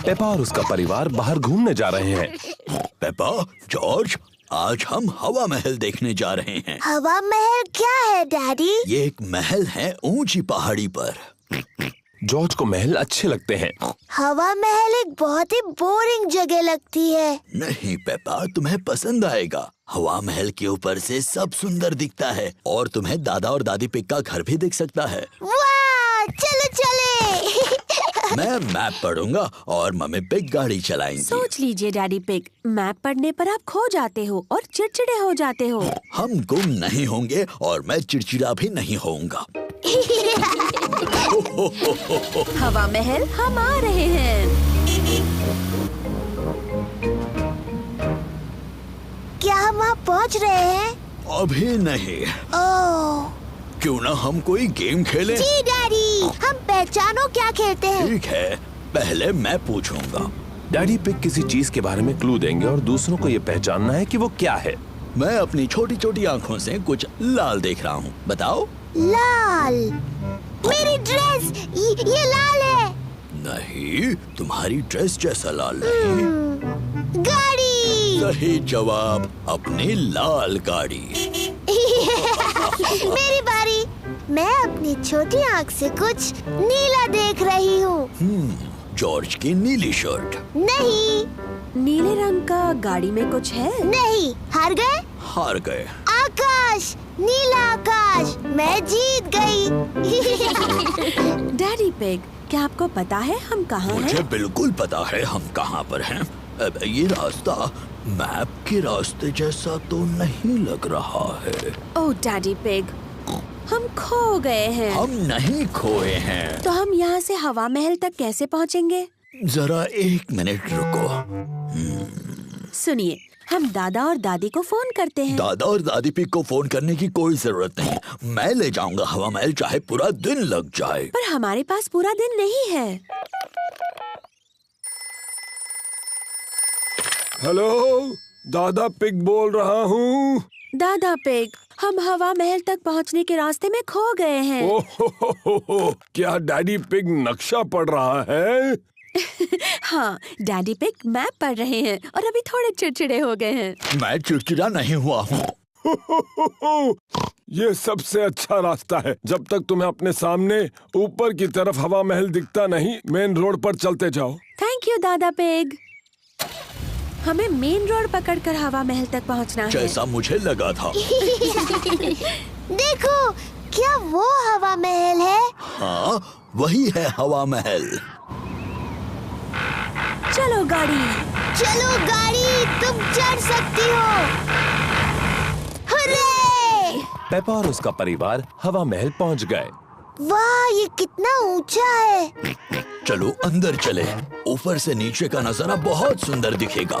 Peppa और उसका परिवार बाहर घूमने जा रहे हैं। पेपा, जॉर्ज, आज हम हवा महल देखने जा रहे हैं। हवा महल क्या है डैडी? ये एक महल है ऊंची पहाड़ी पर। जॉर्ज को महल अच्छे लगते हैं। हवा महल एक बहुत ही बोरिंग जगह लगती है। नहीं पेपा, तुम्हें पसंद आएगा। हवा महल के ऊपर से सब सुंदर दिखता है और तुम्हें दादा और दादी पिग का घर भी दिख सकता है। वाह, चलो चले। मैं मैप पढ़ूंगा और मम्मी पिग गाड़ी चलाएंगी। सोच लीजिए डैडी पिग, मैप पढ़ने पर आप खो जाते हो और चिड़चिड़े हो जाते हो। हम गुम नहीं होंगे और मैं चिड़चिड़ा भी नहीं होऊंगा। हवा महल हम आ रहे हैं। क्या हम वहाँ पहुँच रहे हैं? अभी नहीं। ओह, क्यों ना हम कोई गेम खेलें? जी डैडी, हम पहचानो क्या खेलते हैं। ठीक है, पहले मैं पूछूंगा। डैडी पिग किसी चीज के बारे में क्लू देंगे और दूसरों को ये पहचानना है कि वो क्या है। मैं अपनी छोटी छोटी आँखों से कुछ लाल देख रहा हूँ। बताओ। लाल, मेरी ड्रेस, ये लाल है। नहीं, तुम्हारी ड्रेस जैसा लाल नहीं। गाड़ी। सही जवाब, अपनी लाल गाड़ी। मेरी बारी। मैं अपनी छोटी आँख से कुछ नीला देख रही हूँ। जॉर्ज की नीली शर्ट। नहीं। नीले रंग का गाड़ी में कुछ है? नहीं। हार गए? हार गए। आकाश, नीला आकाश, मैं जीत गई। डैडी पिग, क्या आपको पता है हम कहाँ हैं? मुझे बिल्कुल पता है हम कहाँ पर हैं। अब ये रास्ता मैप के रास्ते जैसा तो नहीं लग रहा है। ओह डैडी पिग, हम खो गए हैं। हम नहीं खोए हैं। तो हम यहाँ से हवा महल तक कैसे पहुँचेंगे? जरा 1 मिनट रुको। सुनिए, हम दादा और दादी को फोन करते हैं। दादा और दादी पिग को फोन करने की कोई जरूरत नहीं। मैं ले जाऊंगा हवा महल, चाहे पूरा दिन लग जाए। पर हमारे पास पूरा दिन नहीं है। हेलो, दादा पिग बोल रहा हूँ। दादा पिग, हम हवा महल तक पहुँचने के रास्ते में खो गए हैं। ओह, क्या डैडी पिग नक्शा पढ़ रहा है? हाँ, डैडी पिग मैप पढ़ रहे हैं और अभी थोड़े चिड़चिड़े हो गए हैं। मैं चिड़चिड़ा नहीं हुआ हूँ। ये सबसे अच्छा रास्ता है। जब तक तुम्हें अपने सामने ऊपर की तरफ हवा महल दिखता नहीं, मेन रोड पर चलते जाओ। थैंक यू दादा पिग। हमें मेन रोड पकड़कर हवा महल तक पहुंचना है। जैसा मुझे लगा था। देखो, क्या वो हवा महल है? हाँ, वही है हवा महल। चलो गाड़ी। चलो गाड़ी, तुम चढ़ सकती हो। हुर्रे! पेपा और उसका परिवार हवा महल पहुंच गए। वाह, ये कितना ऊंचा है। चलो अंदर चले। ऊपर से नीचे का नजारा बहुत सुंदर दिखेगा।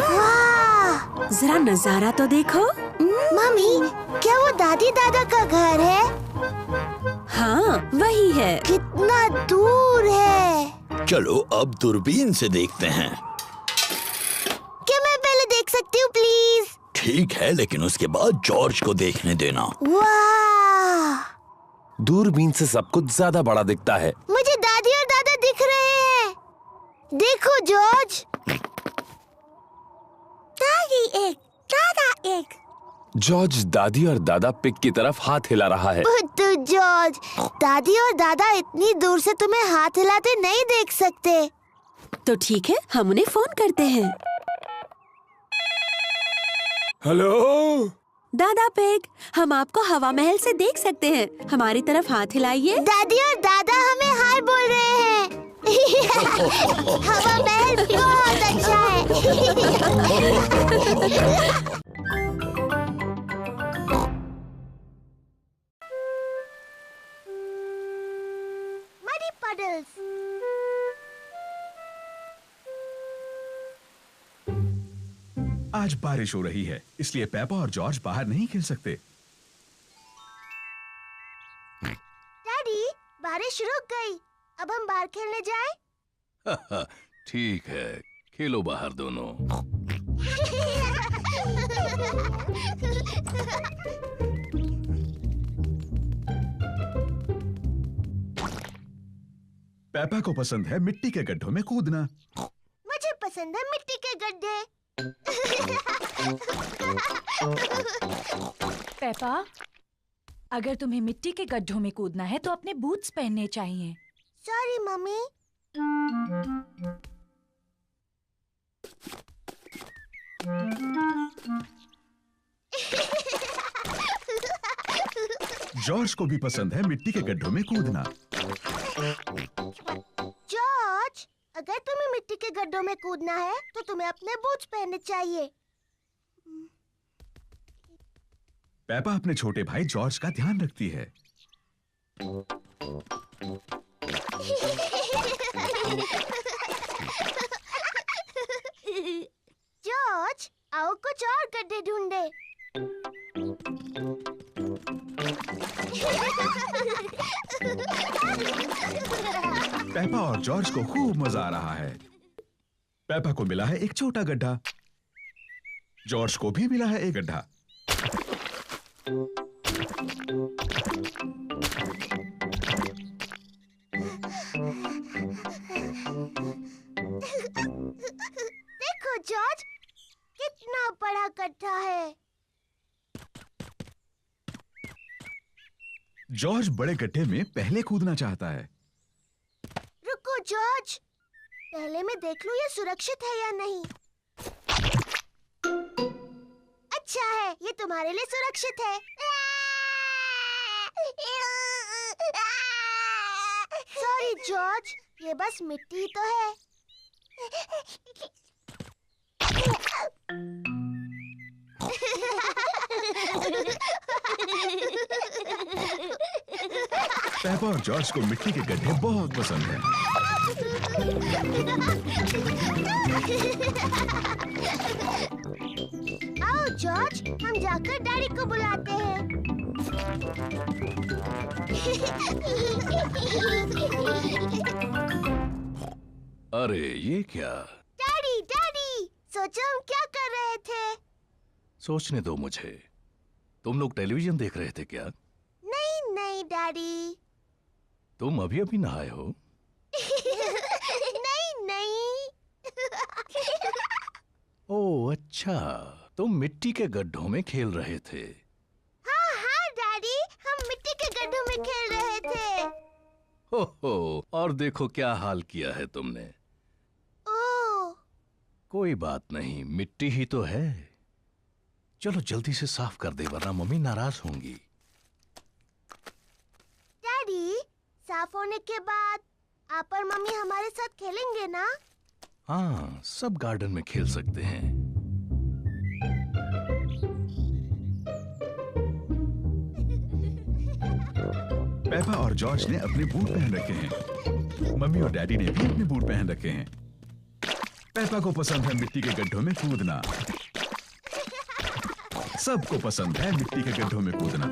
वाह! जरा नजारा तो देखो। मम्मी, क्या वो दादी दादा का घर है? हाँ, वही है। कितना दूर है। चलो अब दूरबीन से देखते हैं। क्या मैं पहले देख सकती हूँ प्लीज? ठीक है, लेकिन उसके बाद जॉर्ज को देखने देना। वाह! दूरबीन से सब कुछ ज्यादा बड़ा दिखता है। मुझे दादी और दादा दिख रहे हैं। देखो जॉर्ज। दादी एक, दादा एक। जॉर्ज दादी और दादा पिग की तरफ हाथ हिला रहा है। बुद्धू जॉर्ज, दादी और दादा इतनी दूर से तुम्हें हाथ हिलाते नहीं देख सकते। तो ठीक है, हम उन्हें फोन करते हैं। हेलो, दादा पिग, हम आपको हवा महल से देख सकते हैं। हमारी तरफ हाथ हिलाइए। दादी और दादा हमें हाय बोल रहे हैं। हवा महल बहुत अच्छा है। Muddy puddles. आज बारिश हो रही है, इसलिए पेपा और जॉर्ज बाहर नहीं खेल सकते। डैडी, बारिश रुक गई। अब हम बाहर खेलने जाएं? ठीक है, खेलो बाहर दोनों। पेपा को पसंद है मिट्टी के गड्ढों में कूदना। मुझे पसंद है मिट्टी के गड्ढे। पेपा, अगर तुम्हें मिट्टी के गड्ढों में कूदना है तो अपने बूट्स पहनने चाहिए। Sorry mummy. जॉर्ज को भी पसंद है मिट्टी के गड्ढों में कूदना। जॉर्ज, अगर तुम्हें मिट्टी के गड्ढों में कूदना है तो तुम्हें अपने बूट्स पहनने चाहिए। पेपा अपने छोटे भाई जॉर्ज का ध्यान रखती है। जॉर्ज, आओ कुछ और गड्ढे ढूंढे। पेपा और जॉर्ज को खूब मजा आ रहा है। पेपा को मिला है एक छोटा गड्ढा। जॉर्ज को भी मिला है एक गड्ढा। देखो जॉर्ज, कितना बड़ा गड्ढा है। जॉर्ज बड़े गड्ढे में पहले कूदना चाहता है। रुको जॉर्ज, पहले मैं देख लूं ये सुरक्षित है या नहीं। अच्छा है, ये तुम्हारे लिए सुरक्षित है। सॉरी जॉर्ज, ये बस मिट्टी ही तो है। पेपा और जॉर्ज को मिट्टी के गड्ढे बहुत पसंद हैं। आओ जॉर्ज, हम जाकर डैडी को बुलाते हैं। अरे ये क्या? डैडी, डैडी, सोचो हम क्या कर रहे थे। सोचने दो मुझे। तुम लोग टेलीविजन देख रहे थे क्या? नहीं नहीं डैडी। तुम अभी अभी नहाए हो? नहीं नहीं। ओह अच्छा, तुम मिट्टी के गड्ढों में खेल रहे थे। हाँ हाँ डैडी, हम मिट्टी के गड्ढों में खेल रहे थे। हो, और देखो क्या हाल किया है तुमने। ओह, कोई बात नहीं, मिट्टी ही तो है। चलो जल्दी से साफ कर दे वरना मम्मी नाराज होंगी। डैडी, साफ होने के बाद आप और मम्मी हमारे साथ खेलेंगे ना? हाँ, सब गार्डन में खेल सकते हैं। पेपा और जॉर्ज ने अपने बूट पहन रखे हैं। मम्मी और डैडी ने भी अपने बूट पहन रखे हैं। पेपा को पसंद है मिट्टी के गड्ढों में कूदना। सबको पसंद है मिट्टी के गड्ढों में कूदना।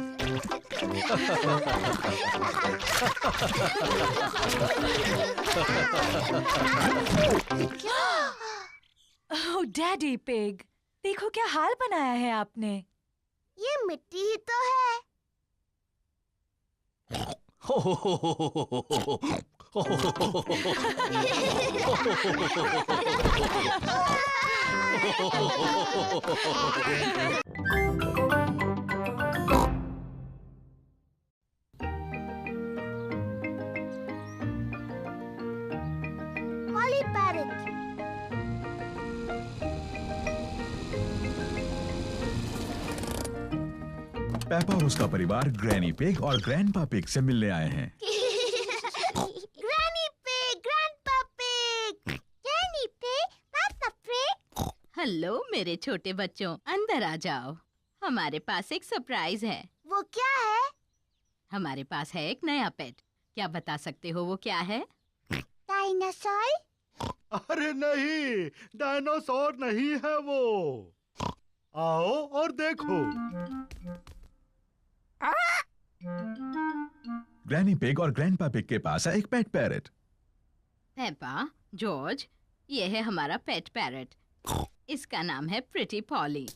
ओह डैडी पिग, देखो क्या हाल बनाया है आपने। ये मिट्टी ही तो है। Polly Parrot। पेपा और उसका परिवार ग्रैनी पिग और ग्रैंडपा पिग से मिलने आए हैं। Granny pig, grandpa pig, granny pig, पापा पिग। हेलो मेरे छोटे बच्चों, अंदर आ जाओ। हमारे पास एक सरप्राइज है। वो क्या है? हमारे पास है एक नया पेट। क्या बता सकते हो वो क्या है? डायनासोर? अरे नहीं, डायनासोर नहीं है वो। आओ और देखो। ग्रैनी पिग और ग्रैंडपा पिग के पास है एक पेट पैरट। पेपा, जॉर्ज, ये है हमारा पेट पैरट। इसका नाम है pretty Polly.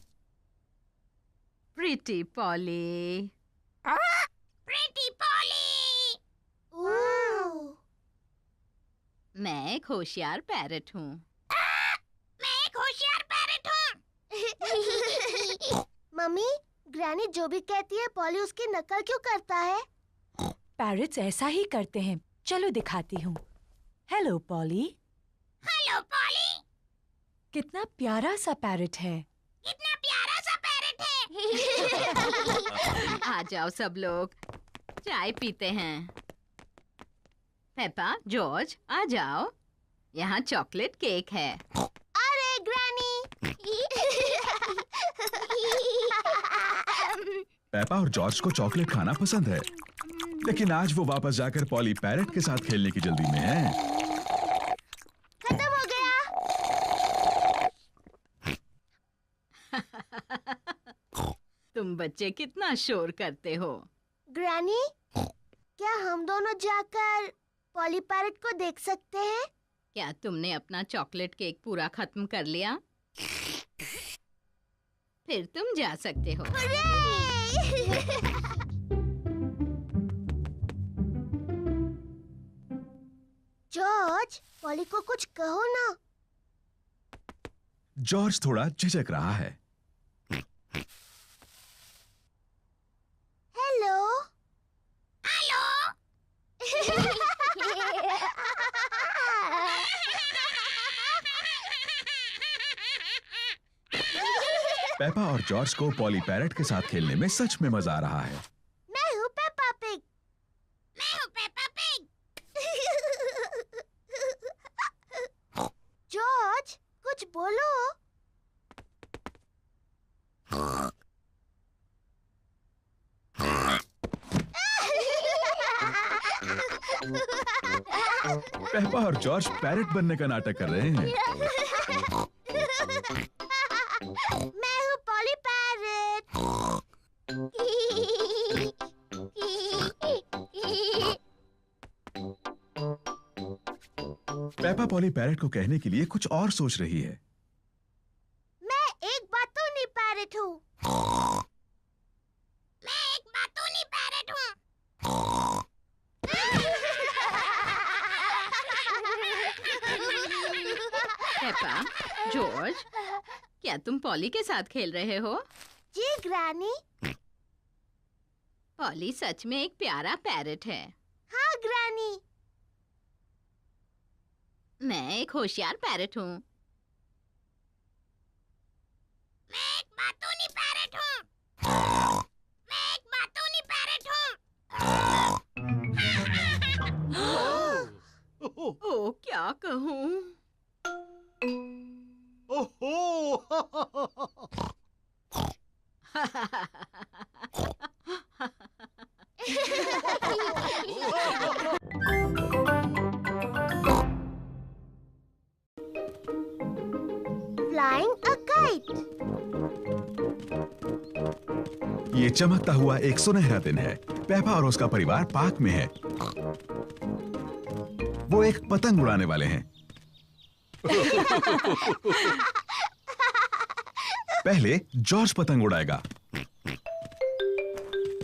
Pretty Polly. Pretty Polly. Oh, मैं एक होशियार पैरट हूँ। मैं एक होशियार पैरट हूँ। मम्मी, ग्रैनी जो भी कहती है पॉली उसकी नकल क्यों करता है? पैरट्स ऐसा ही करते हैं। चलो दिखाती हूँ। Hello poly. Hello poly. कितना प्यारा सा पैरट है। कितना प्यारा सा पैरट है। आ जाओ सब लोग, चाय पीते हैं। पेपा, जॉर्ज, आ जाओ, यहाँ चॉकलेट केक है। अरे ग्रैनी। पेपा और जॉर्ज को चॉकलेट खाना पसंद है, लेकिन आज वो वापस जाकर पॉली पैरट के साथ खेलने की जल्दी में है। खत्म हो गया। तुम बच्चे कितना शोर करते हो। ग्रैनी, क्या हम दोनों जाकर पॉली पैरट को देख सकते हैं? क्या तुमने अपना चॉकलेट केक पूरा खत्म कर लिया? फिर तुम जा सकते हो। जॉर्ज, पॉली को कुछ कहो ना। जॉर्ज थोड़ा झिझक रहा है। हेलो। हेलो। पेपा और जॉर्ज को पॉली पैरट के साथ खेलने में सच में मजा आ रहा है। मैं हूँ पेप्पा पिग। मैं हूँ पेप्पा पिग। जॉर्ज, कुछ बोलो। पेपा और जॉर्ज पैरट बनने का नाटक कर रहे हैं। मैं हूँ poly parrot. Peppa poly parrot को कहने के लिए कुछ और सोच रही है। मैं एक बातूनी पैरट हूँ। मैं एक बातूनी पैरट हूँ। पेपा, जॉर्ज, क्या तुम पॉली के साथ खेल रहे हो? जी ग्रैनी। पॉली सच में एक प्यारा पैरट है। हाँ ग्रैनी। मैं एक होशियार पैरट हूँ। मैं एक बातूनी पैरट हूँ। मैं एक बातूनी पैरट हूँ। ओ, क्या कहूँ? ओहो। Flying a kite. ये चमकता हुआ एक सुनहरा दिन है। पेपा और उसका परिवार पार्क में है। वो एक पतंग उड़ाने वाले हैं। पहले जॉर्ज पतंग उड़ाएगा।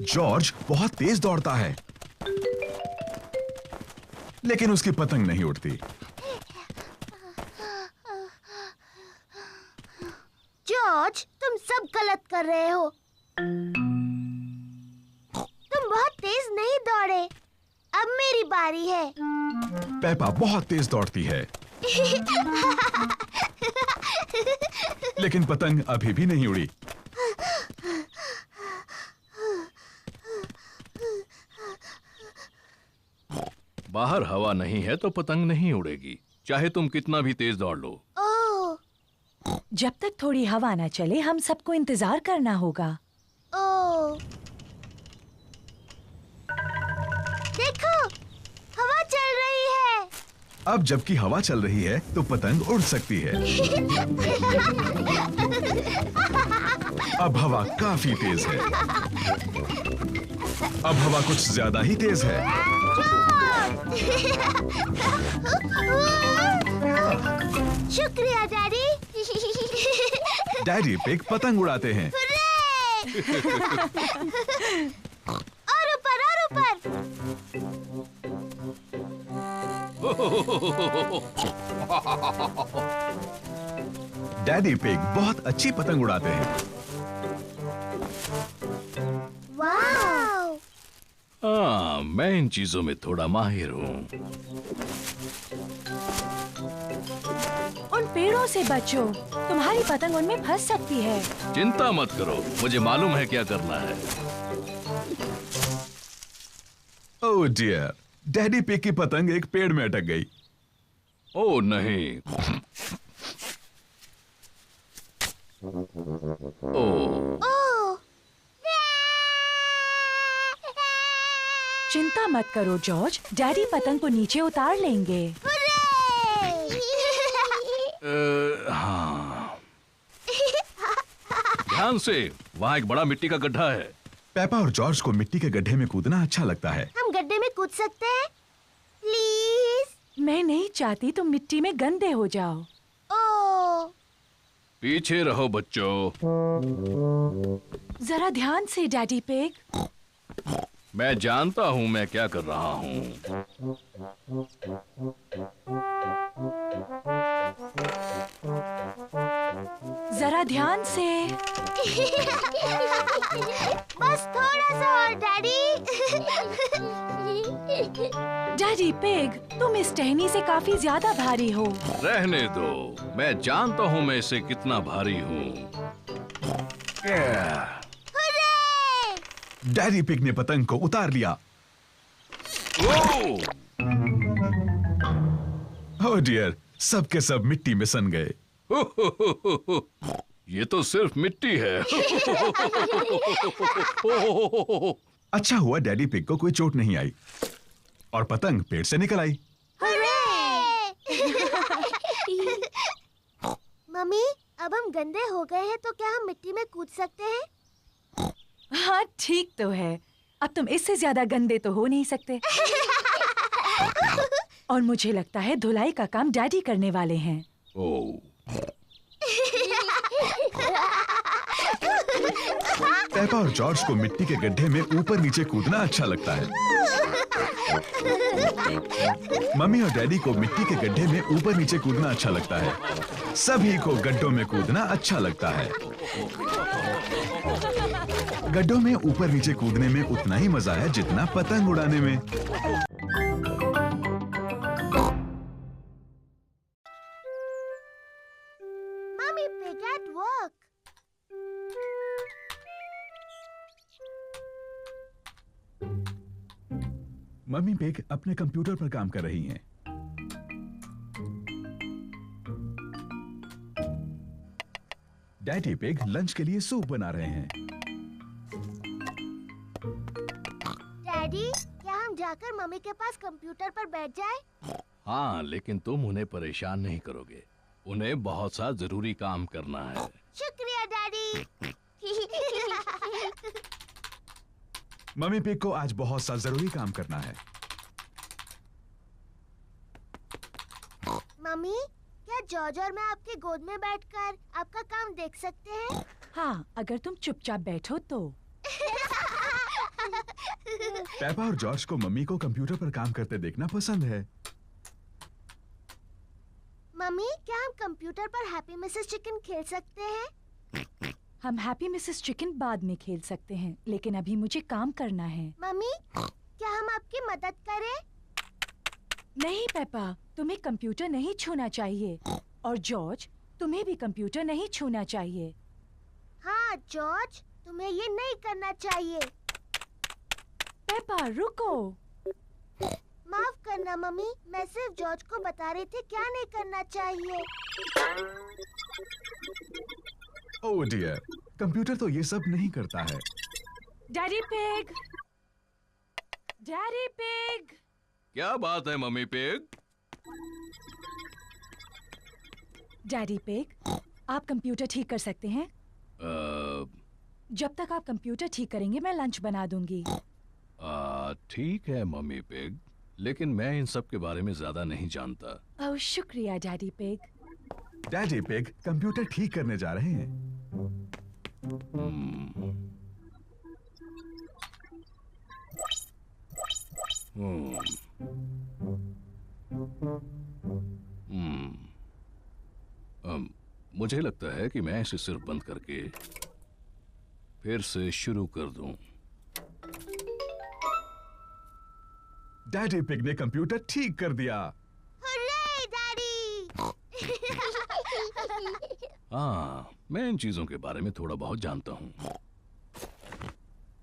जॉर्ज बहुत तेज दौड़ता है, लेकिन उसकी पतंग नहीं उड़ती। जॉर्ज, तुम सब गलत कर रहे हो। तुम बहुत तेज नहीं दौड़े। अब मेरी बारी है। पेपा बहुत तेज दौड़ती है, लेकिन पतंग अभी भी नहीं उड़ी। बाहर हवा नहीं है तो पतंग नहीं उड़ेगी, चाहे तुम कितना भी तेज दौड़ लो। ओह। जब तक थोड़ी हवा ना चले हम सबको इंतजार करना होगा। ओह। देखो, हवा चल रही है। अब जबकि हवा चल रही है तो पतंग उड़ सकती है। अब हवा काफी तेज है। अब हवा कुछ ज्यादा ही तेज है। शुक्रिया डैडी। डैडी पिग पतंग उड़ाते हैं। और ऊपर और ऊपर। डैडी पिग बहुत अच्छी पतंग उड़ाते हैं। वाव! हाँ, मैं इन चीजों में थोड़ा माहिर हूँ। उन पेड़ों से बचो, तुम्हारी पतंग उनमें फंस सकती है। चिंता मत करो, मुझे मालूम है क्या करना है। ओह डियर, डैडी पिग की पतंग एक पेड़ में अटक गई। ओह नहीं। ओह, ओह! चिंता मत करो जॉर्ज, डैडी पतंग को नीचे उतार लेंगे। हाँ। ध्यान से, वहाँ एक बड़ा मिट्टी का गड्ढा है। पेपा और जॉर्ज को मिट्टी के गड्ढे में कूदना अच्छा लगता है। हम गड्ढे में कूद सकते हैं? प्लीज? मैं नहीं चाहती तुम मिट्टी में गंदे हो जाओ। ओह! पीछे रहो बच्चों। जरा ध्यान से डैडी पिग। मैं जानता हूँ मैं क्या कर रहा हूँ। जरा ध्यान से। बस थोड़ा सा और डैडी। डैडी पिग, तुम इस टहनी से काफी ज्यादा भारी हो। रहने दो, मैं जानता हूँ मैं इससे कितना भारी हूँ। डैडी पिग ने पतंग को उतार लिया। ओह! ओह डियर, सब के सब मिट्टी में सन गए। ये तो सिर्फ मिट्टी है। अच्छा हुआ डैडी पिग को कोई चोट नहीं आई और पतंग पेड़ से निकल आई। मम्मी, अब हम गंदे हो गए हैं तो क्या हम मिट्टी में कूद सकते हैं? हाँ ठीक तो है, अब तुम इससे ज्यादा गंदे तो हो नहीं सकते। और मुझे लगता है धुलाई का काम डैडी करने वाले हैं। ओह, पेपा और जॉर्ज को मिट्टी के गड्ढे में ऊपर नीचे कूदना अच्छा लगता है। मम्मी और डैडी को मिट्टी के गड्ढे में ऊपर नीचे कूदना अच्छा लगता है। सभी को गड्ढों में कूदना अच्छा लगता है। गड्ढों में ऊपर नीचे कूदने में उतना ही मजा है जितना पतंग उड़ाने में। Mummy pig at work. Mummy pig अपने कंप्यूटर पर काम कर रही हैं। डैडी पिग लंच के लिए सूप बना रहे हैं। डैडी, क्या हम जाकर मम्मी के पास कंप्यूटर पर बैठ जाएं? हाँ, लेकिन तुम उन्हें परेशान नहीं करोगे। उन्हें बहुत सा जरूरी काम करना है। शुक्रिया डैडी। मम्मी पिग को आज बहुत सा जरूरी काम करना है। मम्मी, क्या जॉर्ज और मैं आपकी गोद में बैठकर आपका काम देख सकते हैं? हाँ, अगर तुम चुपचाप बैठो तो। पेपा और जॉर्ज को मम्मी को कंप्यूटर पर काम करते देखना पसंद है। मम्मी, क्या हम कंप्यूटर पर हैप्पी मिसेस चिकन खेल सकते हैं? हम हैप्पी मिसेस चिकन बाद में खेल सकते हैं, लेकिन अभी मुझे काम करना है। मम्मी, क्या हम आपकी मदद करें? नहीं पेपा, तुम्हें कंप्यूटर नहीं छूना चाहिए। और जॉर्ज, तुम्हें भी कंप्यूटर नहीं छूना चाहिए। हाँ जॉर्ज, तुम्हें ये नहीं करना चाहिए। पेपा रुको। माफ करना मम्मी, मैं सिर्फ जॉर्ज को बता रही थी क्या नहीं करना चाहिए। ओह डियर, कंप्यूटर तो ये सब नहीं करता है। Daddy pig, daddy pig. क्या बात है मम्मी पिग? डैडी पिग, आप कंप्यूटर ठीक कर सकते हैं? जब तक आप कंप्यूटर ठीक करेंगे मैं लंच बना दूंगी। ठीक है मम्मी पिग, लेकिन मैं इन सब के बारे में ज्यादा नहीं जानता। ओह शुक्रिया daddy pig. Daddy pig computer ठीक करने जा रहे हैं। मुझे लगता है कि मैं इसे सिर्फ बंद करके फिर से शुरू कर दूं। डैडी पिग ने कंप्यूटर ठीक कर दिया। Hurray, daddy! हाँ, मैं इन चीजों के बारे में थोड़ा बहुत जानता हूँ।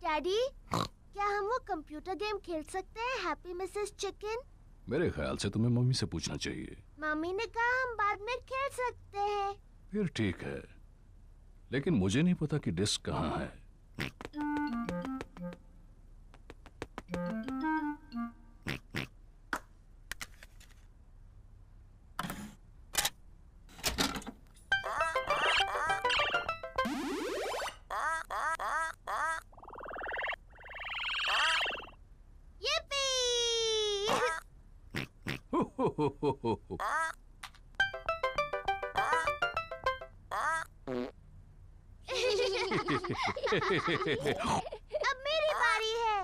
डैडी, क्या हम वो कंप्यूटर गेम खेल सकते हैं, हैप्पी मिसेस चिकन? मेरे ख्याल से तुम्हें मम्मी से पूछना चाहिए। मम्मी ने कहा हम बाद में खेल सकते हैं। फिर ठीक है, लेकिन मुझे नहीं पता कि डिस्क कहाँ है। अब मेरी बारी है।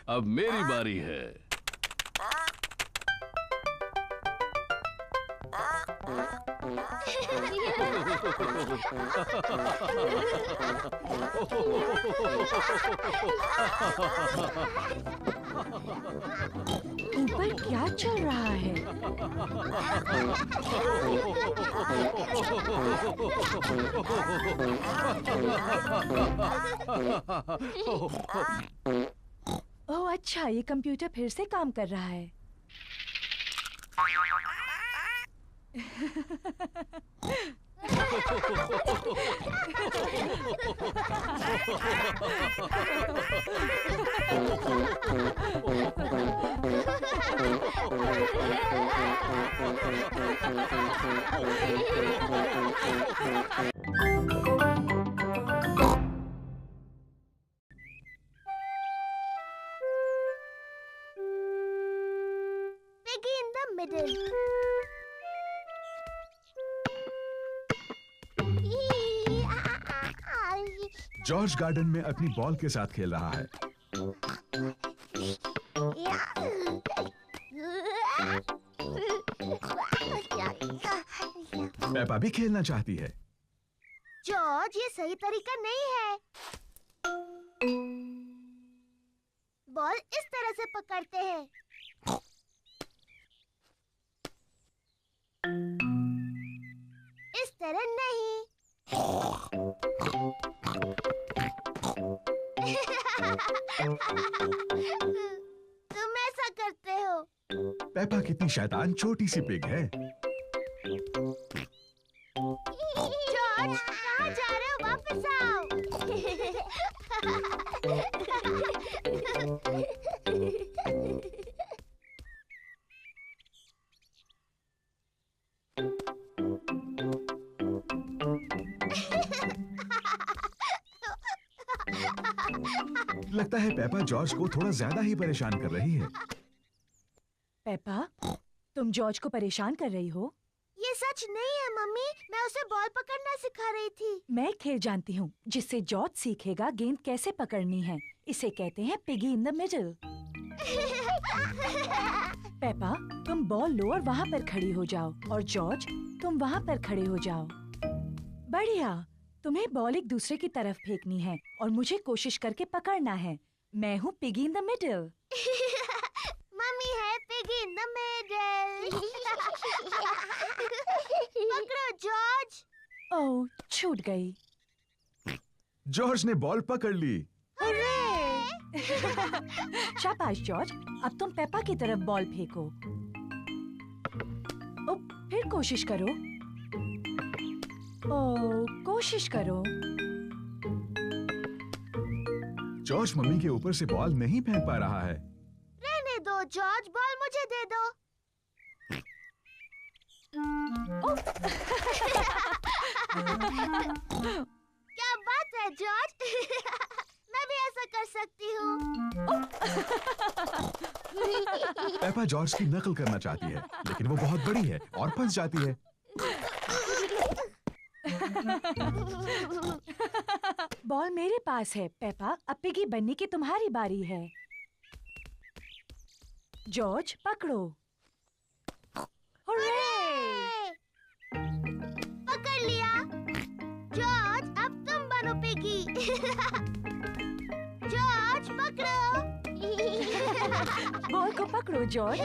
अब मेरी बारी है। ऊपर क्या चल रहा है? ओह अच्छा, ये कंप्यूटर फिर से काम कर रहा है। Piggy in the middle. George garden में अपनी बॉल के साथ खेल रहा है। पेपा भी खेलना चाहती है। जॉर्ज, ये सही तरीका नहीं है। बॉल इस तरह से पकड़ते हैं। इस तरह नहीं। तुम ऐसा करते हो। पेपा कितनी शैतान छोटी सी पिग है। जॉर्ज, कहाँ जा रहे हो? वापस आओ। लगता है पेपा जॉर्ज को थोड़ा ज्यादा ही परेशान कर रही है। पेपा, तुम जॉर्ज को परेशान कर रही हो? ये सच नहीं है मम्मी, मैं उसे बॉल पकड़ना सिखा रही थी। मैं एक खेल जानती हूँ जिससे जॉर्ज सीखेगा गेंद कैसे पकड़नी है। इसे कहते हैं piggy in the middle. Peppa, तुम बॉल लो और वहाँ पर खड़ी हो जाओ, और जॉर्ज तुम वहाँ पर खड़े हो जाओ। बढ़िया। तुम्हें बॉल एक दूसरे की तरफ फेंकनी है और मुझे कोशिश करके पकड़ना है। मैं हूँ piggy in the middle. Mummy है पिगी इन द मिडल। पकड़ो जॉर्ज। ओह, छूट गई। जॉर्ज ने बॉल पकड़ ली। शाबाश जॉर्ज, अब तुम पेपा की तरफ बॉल फेंको। ओ, फिर कोशिश करो। ओ, कोशिश करो। जॉर्ज मम्मी के ऊपर से बॉल नहीं फेंक पा रहा है। रहने दो जॉर्ज, बॉल मुझे दे दो। क्या बात है जॉर्ज। मैं भी ऐसा कर सकती हूँ। पेपा जॉर्ज की नकल करना चाहती है, लेकिन वो बहुत बड़ी है और फंस जाती है। बॉल मेरे पास है पेपा। अब पिगी बनने की तुम्हारी बारी है। जॉर्ज पकड़ो। पकड़ लिया। जॉर्ज अब तुम बनो पिगी। जॉर्ज पकड़ो। बॉल को पकड़ो जॉर्ज।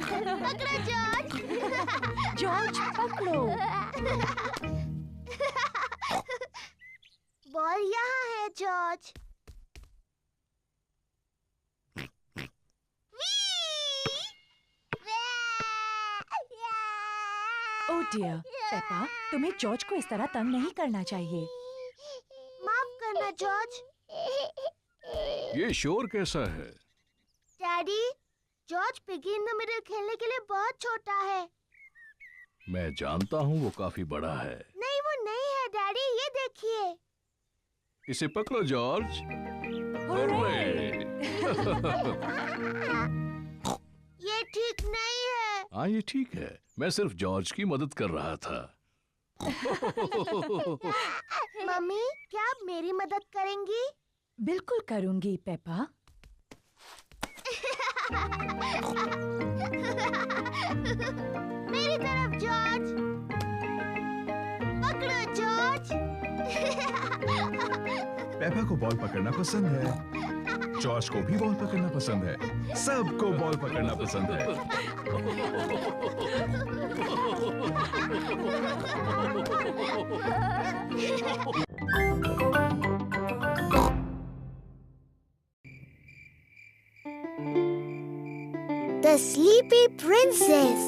पकड़ो जॉर्ज। जॉर्ज पकड़ो। बॉल यहाँ है जॉर्ज। ओह डियर, पेपा तुम्हें जॉर्ज को इस तरह तंग नहीं करना चाहिए। माफ करना जॉर्ज। ये शोर कैसा है? Daddy, George piggy in the middle खेलने के लिए बहुत छोटा है। मैं जानता हूँ वो काफी बड़ा है। नहीं वो नहीं है डैडी, ये देखिए। इसे पकड़ो जॉर्ज। ये ठीक नहीं है। हाँ ये ठीक है, मैं सिर्फ जॉर्ज की मदद कर रहा था। मम्मी, क्या आप मेरी मदद करेंगी? बिल्कुल करूंगी पेपा। मेरी तरफ जॉर्ज। पकड़ो जॉर्ज। पेपा को बॉल पकड़ना पसंद है, जॉर्ज को भी बॉल पकड़ना पसंद है, सबको बॉल पकड़ना पसंद है। The Sleepy Princess।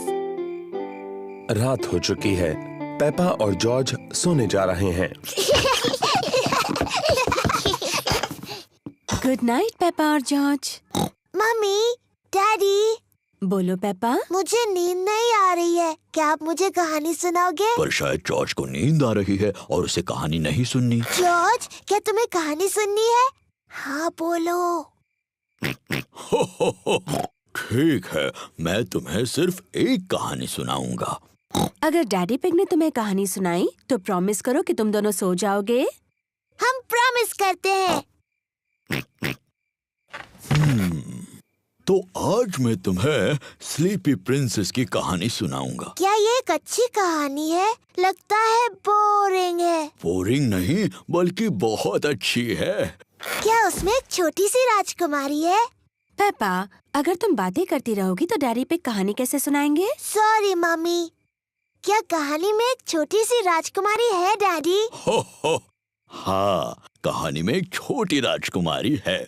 रात हो चुकी है। पेपा और जॉर्ज सोने जा रहे हैं। गुड नाइट पेपा और जॉर्ज। Mummy, daddy. बोलो पेपा। मुझे नींद नहीं आ रही है, क्या आप मुझे कहानी सुनाओगे? पर शायद जॉर्ज को नींद आ रही है और उसे कहानी नहीं सुननी। जॉर्ज, क्या तुम्हें कहानी सुननी है? हाँ बोलो। ठीक है, मैं तुम्हें सिर्फ एक कहानी सुनाऊंगा। अगर डैडी पिग ने तुम्हें कहानी सुनाई तो प्रॉमिस करो कि तुम दोनों सो जाओगे। हम प्रॉमिस करते हैं। तो आज मैं तुम्हें स्लीपी प्रिंसेस की कहानी सुनाऊंगा। क्या ये एक अच्छी कहानी है? लगता है बोरिंग है। बोरिंग नहीं, बल्कि बहुत अच्छी है। क्या उसमें एक छोटी सी राजकुमारी है? पेपा, अगर तुम बातें करती रहोगी तो डैडी पिग कहानी कैसे सुनाएंगे? Sorry mummy. क्या कहानी में एक छोटी सी राजकुमारी है डैडी? हो, हाँ, कहानी में एक छोटी राजकुमारी है।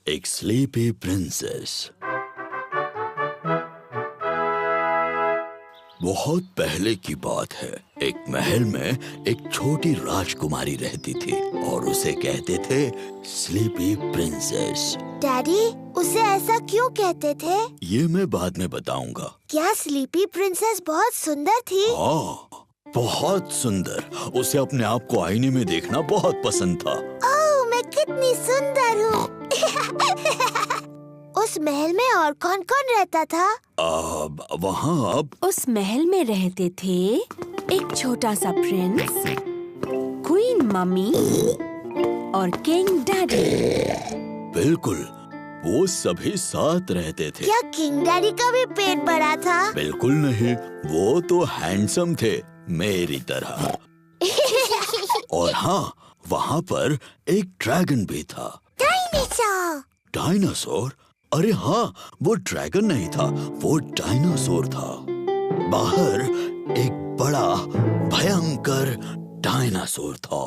एक स्लीपी प्रिंसेस। बहुत पहले की बात है। एक महल में एक छोटी राजकुमारी रहती थी और उसे कहते थे स्लीपी प्रिंसेस। डैडी, उसे ऐसा क्यों कहते थे? ये मैं बाद में बताऊंगा। क्या स्लीपी प्रिंसेस बहुत सुंदर थी? हाँ, बहुत सुंदर। उसे अपने आप को आईने में देखना बहुत पसंद था। ओह, मैं कितनी सुंदर हूँ। उस महल में और कौन कौन रहता था? वहाँ उस महल में रहते थे एक छोटा सा प्रिंस, क्वीन मम्मी और किंग डैडी। बिल्कुल, वो सभी साथ रहते थे। क्या किंग डैडी का भी पेट बड़ा था? बिल्कुल नहीं, वो तो हैंडसम थे मेरी तरह। और हाँ, वहाँ पर एक ड्रैगन भी था। डायनासोर। डायनासोर? अरे हाँ, वो ड्रैगन नहीं था, वो डायनासोर था। बाहर एक बड़ा भयंकर डायनासोर था।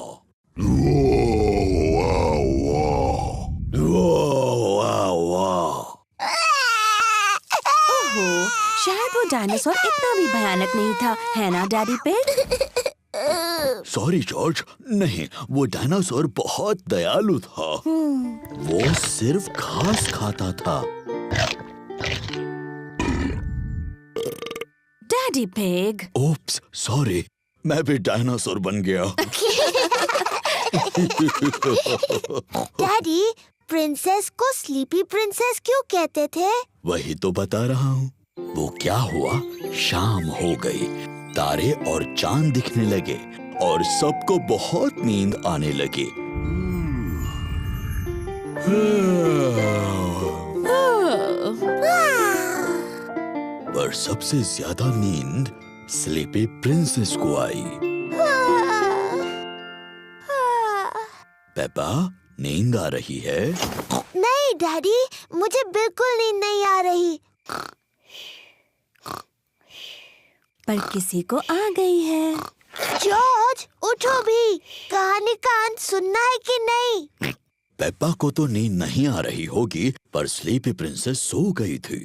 ओहो, शायद वो डायनासोर इतना भी भयानक नहीं था, है ना डैडी पिग? सॉरी जॉर्ज, नहीं, वो डायनासोर बहुत दयालु था। वो सिर्फ घास खाता था। Daddy pig. ओप्स, सॉरी, मैं भी डायनासोर बन गया। डैडी, प्रिंसेस को स्लीपी प्रिंसेस क्यों कहते थे? वही तो बता रहा हूँ। वो क्या हुआ, शाम हो गई, तारे और चांद दिखने लगे और सबको बहुत नींद आने लगी। पर सबसे ज्यादा नींद स्लीपी प्रिंसेस को आई। पेपा, नींद आ रही है? नहीं डैडी, मुझे बिल्कुल नींद नहीं आ रही। पर किसी को आ गई है। जॉर्ज, उठो भी, कहानी का अंत सुनना है कि नहीं? पेपा को तो नींद नहीं आ रही होगी, पर स्लीपी प्रिंसेस सो गई थी।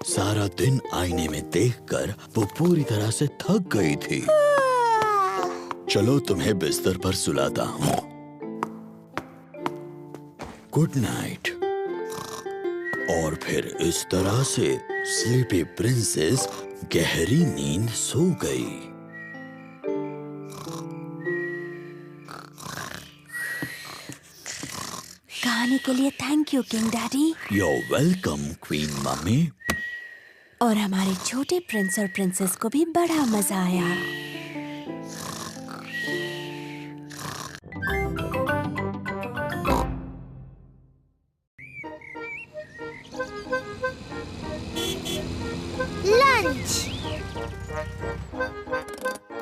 सारा दिन आईने में देखकर वो पूरी तरह से थक गई थी। चलो तुम्हें बिस्तर पर सुलाता हूँ। Good night. और फिर इस तरह से स्लीपी प्रिंसेस गहरी नींद सो गई। कहानी के लिए thank you king daddy. You're welcome, queen mummy. और हमारे छोटे प्रिंस और प्रिंसेस को भी बड़ा मजा आया। लंच।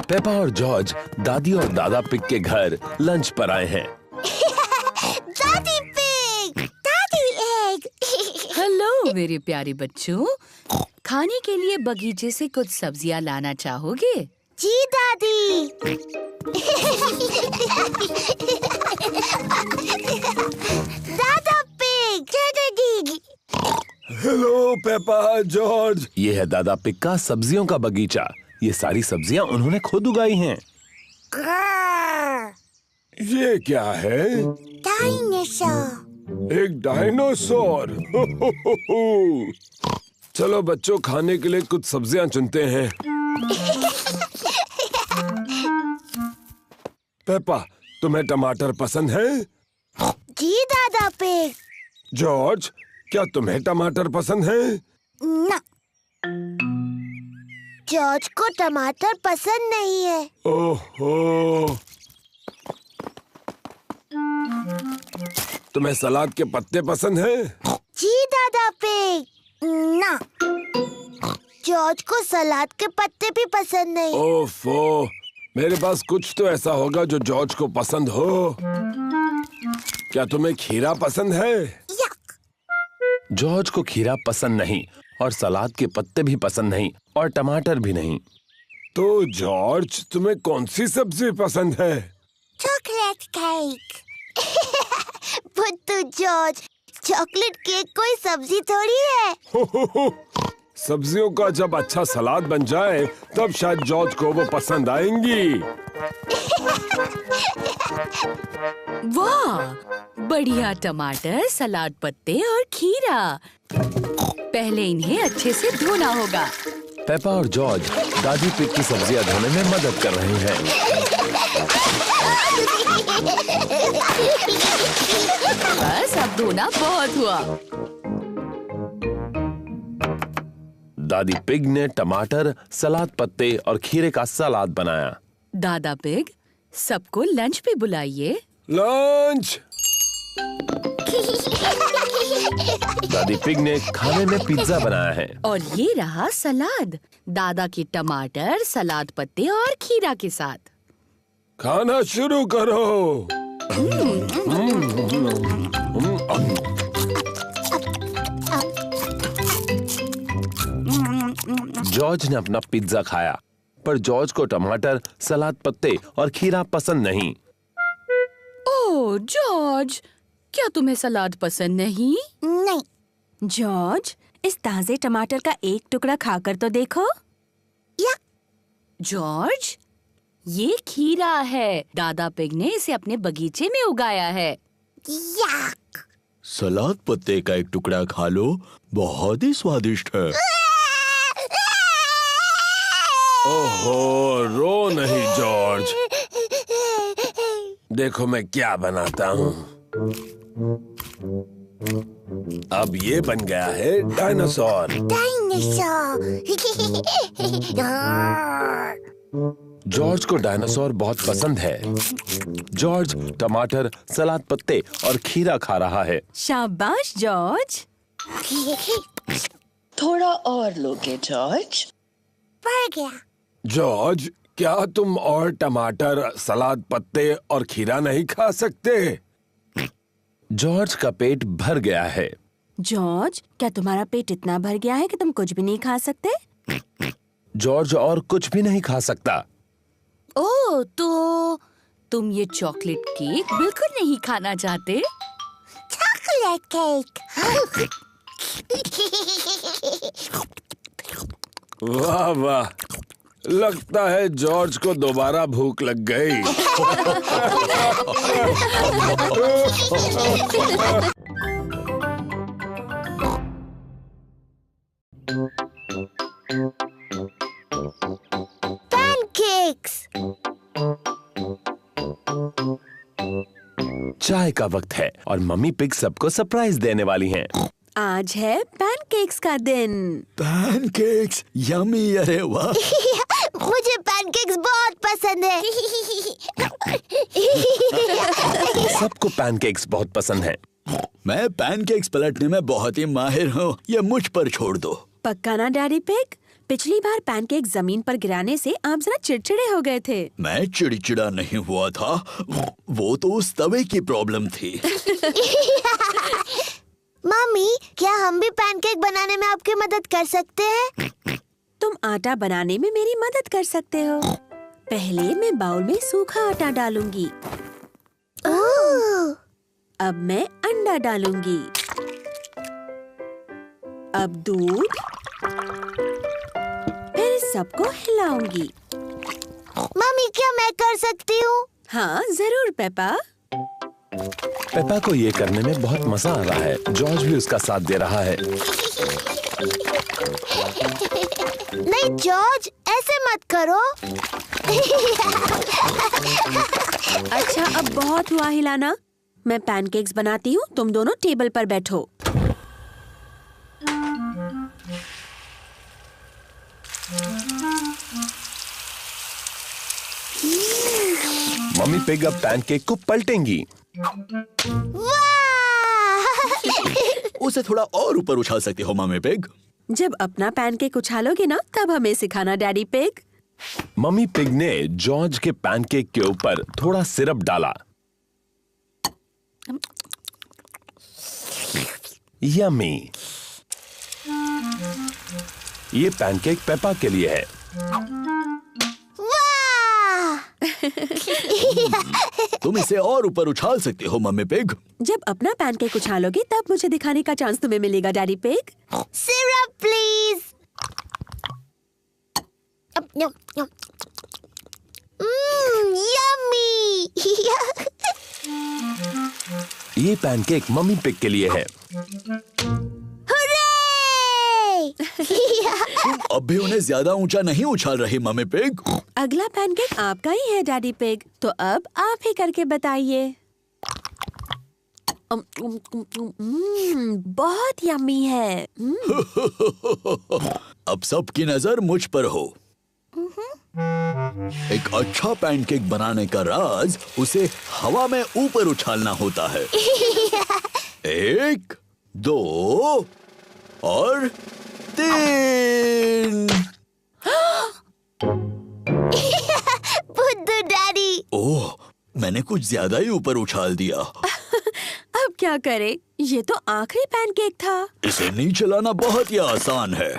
पेपा और जॉर्ज दादी और दादा पिग के घर लंच पर आए हैं। दादी पिग, दादी एग। हेलो मेरे प्यारे बच्चों, खाने के लिए बगीचे से कुछ सब्जियां लाना चाहोगे? जी दादी। दादा पिग, दादी। Hello Peppa, George. ये है दादा पिग का सब्जियों का बगीचा। ये सारी सब्जियां उन्होंने खुद उगाई हैं। ये क्या है? डायनासोर। एक डायनासोर। चलो बच्चों, खाने के लिए कुछ सब्जियां चुनते हैं। पेपा, तुम्हें टमाटर पसंद है? जी दादा पिग। जॉर्ज, क्या तुम्हें टमाटर पसंद है? ना, जॉर्ज को टमाटर पसंद नहीं है। ओहो। तुम्हें सलाद के पत्ते पसंद हैं? जी दादा पिग। ना, जॉर्ज को सलाद के पत्ते भी पसंद नहीं। ओफो, मेरे पास कुछ तो ऐसा होगा जो जॉर्ज को पसंद हो। क्या तुम्हें खीरा पसंद है? जॉर्ज को खीरा पसंद नहीं और सलाद के पत्ते भी पसंद नहीं और टमाटर भी नहीं। तो जॉर्ज, तुम्हें कौन सी सब्जी पसंद है? Chocolate cake. बुद्धू जॉर्ज, चॉकलेट केक कोई सब्जी थोड़ी है। सब्जियों का जब अच्छा सलाद बन जाए तब शायद जॉर्ज को वो पसंद आएंगी। वाह, बढ़िया टमाटर, सलाद पत्ते और खीरा। पहले इन्हें अच्छे से धोना होगा। पेपा और जॉर्ज दादी पिग की सब्जियां धोने में मदद कर रहे हैं। बस अब धोना बहुत हुआ। दादी पिग ने टमाटर, सलाद पत्ते और खीरे का सलाद बनाया। दादा पिग, सबको लंच पे बुलाइए। लंच। दादी पिग ने खाने में पिज्जा बनाया है। और ये रहा सलाद, दादा के टमाटर, सलाद पत्ते और खीरा के साथ। खाना शुरू करो। जॉर्ज ने अपना पिज्जा खाया, पर जॉर्ज को टमाटर, सलाद पत्ते और खीरा पसंद नहीं। ओह जॉर्ज, क्या तुम्हें सलाद पसंद नहीं? नहीं। जॉर्ज, इस ताजे टमाटर का एक टुकड़ा खाकर तो देखो। या। जॉर्ज, ये खीरा है। दादा पिग ने इसे अपने बगीचे में उगाया है। याक। सलाद पत्ते का एक टुकड़ा खा लो, बहुत ही स्वादिष्ट है। ओहो, रो नहीं जॉर्ज। देखो मैं क्या बनाता हूँ। अब ये बन गया है डायनासोर। डायनासोर। जॉर्ज को डायनासोर बहुत पसंद है। जॉर्ज टमाटर, सलाद पत्ते और खीरा खा रहा है। शाबाश जॉर्ज। थोड़ा और लोगे जॉर्ज? पड़ गया। जॉर्ज, क्या तुम और टमाटर, सलाद पत्ते और खीरा नहीं खा सकते? जॉर्ज का पेट भर गया है। जॉर्ज, क्या तुम्हारा पेट इतना भर गया है कि तुम कुछ भी नहीं खा सकते? जॉर्ज और कुछ भी नहीं खा सकता। ओह, तो तुम ये चॉकलेट केक बिल्कुल नहीं खाना चाहते? Chocolate cake. वाह वाह, लगता है जॉर्ज को दोबारा भूख लग गई। पैनकेक्स। चाय का वक्त है और मम्मी पिग सबको सरप्राइज देने वाली हैं। आज है पैनकेक्स का दिन। Pancakes, yummy. अरे वाह। मुझे पैनकेक्स बहुत पसंद है। सबको पैनकेक्स बहुत पसंद हैं। मैं पैनकेक्स पलटने में बहुत ही माहिर हूँ, ये मुझ पर छोड़ दो। पक्का ना डैडी पिग? पिछली बार पैनकेक जमीन पर गिराने से आप जरा चिड़चिड़े हो गए थे। मैं चिड़चिड़ा नहीं हुआ था, वो तो उस तवे की प्रॉब्लम थी। मम्मी, क्या हम भी पैनकेक बनाने में आपकी मदद कर सकते हैं? तुम आटा बनाने में मेरी मदद कर सकते हो। पहले मैं बाउल में सूखा आटा डालूंगी। ओह! अब मैं अंडा डालूंगी। अब दूध, फिर सबको हिलाऊंगी। मम्मी, क्या मैं कर सकती हूँ? हाँ जरूर पेपा। पेपा को ये करने में बहुत मजा आ रहा है। जॉर्ज भी उसका साथ दे रहा है। नहीं जॉर्ज, ऐसे मत करो। अच्छा, अब बहुत हुआ हिलाना। मैं पैनकेक्स बनाती हूँ, तुम दोनों टेबल पर बैठो। मम्मी पिग अब पैनकेक को पलटेंगी। उसे थोड़ा और ऊपर उछाल सकते हो मम्मी पिग। जब अपना पैनकेक उछालोगे ना, तब हमें सिखाना डैडी पिग। मम्मी पिग ने जॉर्ज के पैनकेक के ऊपर थोड़ा सिरप डाला। यम्मी। ये पैनकेक पेपा के लिए है। तुम इसे और ऊपर उछाल सकते हो मम्मी पिग। जब अपना पैनकेक उछालोगे तब मुझे दिखाने का चांस तुम्हें मिलेगा daddy pig. Syrup please. Yummy. ये पैनकेक मम्मी पिग के लिए है। तुम अब भी उन्हें ज्यादा ऊंचा नहीं उछाल रही मम्मी पिग। अगला पैनकेक आपका ही है डैडी पिग, तो अब आप ही करके बताइए। बहुत यम्मी है। अब सबकी नजर मुझ पर हो। एक अच्छा पैनकेक बनाने का राज उसे हवा में ऊपर उछालना होता है। 1, 2 और 3। बुद्धू डैडी। ओह, मैंने कुछ ज्यादा ही ऊपर उछाल दिया। अब क्या करें? ये तो आखिरी पैनकेक था। इसे नीचे लाना बहुत ही आसान है।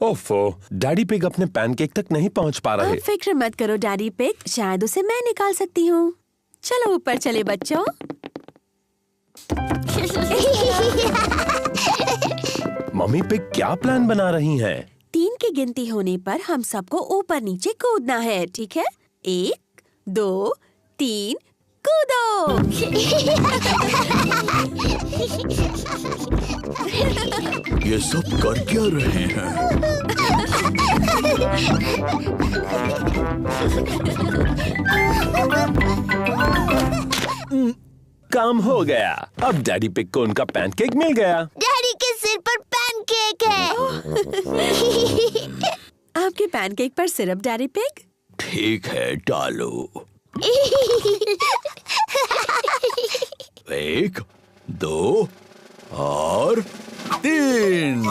ओफो, डैडी पिग अपने पैनकेक तक नहीं पहुंच पा रहे। फिक्र मत करो डैडी पिग, शायद उसे मैं निकाल सकती हूँ। चलो ऊपर चले बच्चों। मम्मी पिग क्या प्लान बना रही हैं? 3 की गिनती होने पर हम सबको ऊपर नीचे कूदना है, ठीक है? 1, 2, 3, कूदो। ये सब कर क्या रहे हैं? काम हो गया। अब डैडी पिग को उनका पैनकेक मिल गया। डैडी के सिर पर पैनकेक है। आपके पैनकेक पर सिरप, डैडी पिग? ठीक है, डालो। 1, 2 और 3।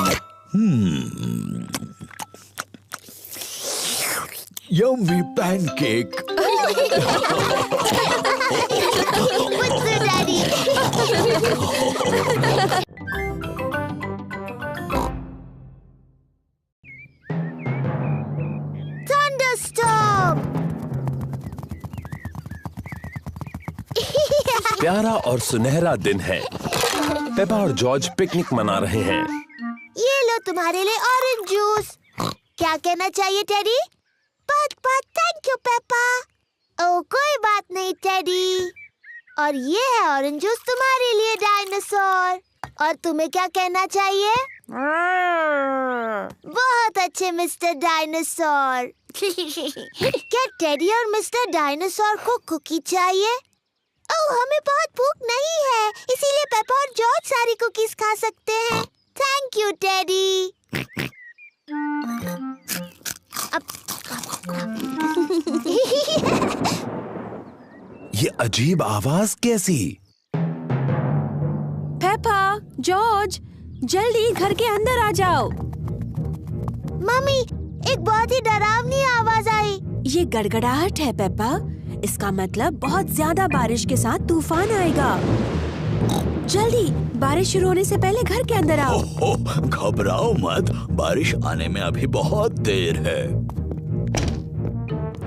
Yummy pancake. मुझसे डैडी। थंडरस्टॉर्म। प्यारा और सुनहरा दिन है। पेपा और जॉर्ज पिकनिक मना रहे हैं। ये लो तुम्हारे लिए ऑरेंज जूस। क्या कहना चाहिए टेडी? बहुत बहुत थैंक यू पेपा। ओह कोई बात नहीं टेडी। और ये है ऑरेंज जूस तुम्हारे लिए डायनासोर। और तुम्हें क्या कहना चाहिए? बहुत अच्छे मिस्टर डायनासोर। क्या टेडी और मिस्टर डायनासोर को कुकी चाहिए? ओह हमें बहुत भूख नहीं है, इसीलिए पेपा और जॉर्ज सारी कुकीज खा सकते हैं। Thank you teddy. ये अजीब आवाज कैसी? पेपा, जॉर्ज, जल्दी घर के अंदर आ जाओ। मम्मी, एक बहुत ही डरावनी आवाज आई। ये गड़गड़ाहट है पेपा। इसका मतलब बहुत ज्यादा बारिश के साथ तूफान आएगा। जल्दी, बारिश शुरू होने से पहले घर के अंदर आओ। घबराओ मत, बारिश आने में अभी बहुत देर है।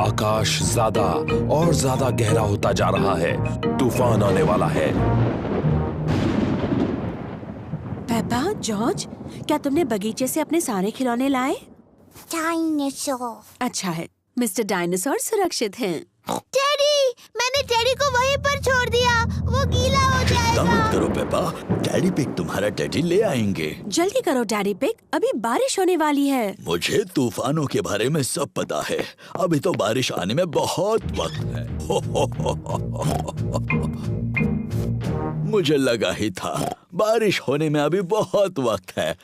आकाश ज्यादा और ज्यादा गहरा होता जा रहा है। तूफान आने वाला है। पेपा, जॉर्ज, क्या तुमने बगीचे से अपने सारे खिलौने लाए? डायनासोर। अच्छा है, मिस्टर डायनासोर सुरक्षित हैं। टेडी, मैंने टेडी को वहीं पर छोड़ दिया। वो गीला हो चिंता जाएगा। मत करो पेपा, डैडी पिग तुम्हारा टेडी ले आएंगे। जल्दी करो डैडी पिग, अभी बारिश होने वाली है। मुझे तूफानों के बारे में सब पता है। अभी तो बारिश आने में बहुत वक्त है। मुझे लगा ही था, बारिश होने में अभी बहुत वक्त है।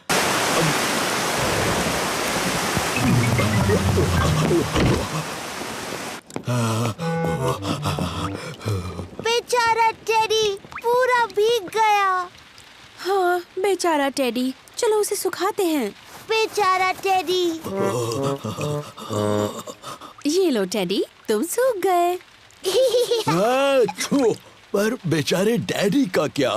बेचारा टेडी पूरा भीग गया। हाँ, बेचारा टेडी, चलो उसे सुखाते हैं। बेचारा टेडी। ये लो टेडी, तुम सूख गए। पर बेचारे डैडी का क्या?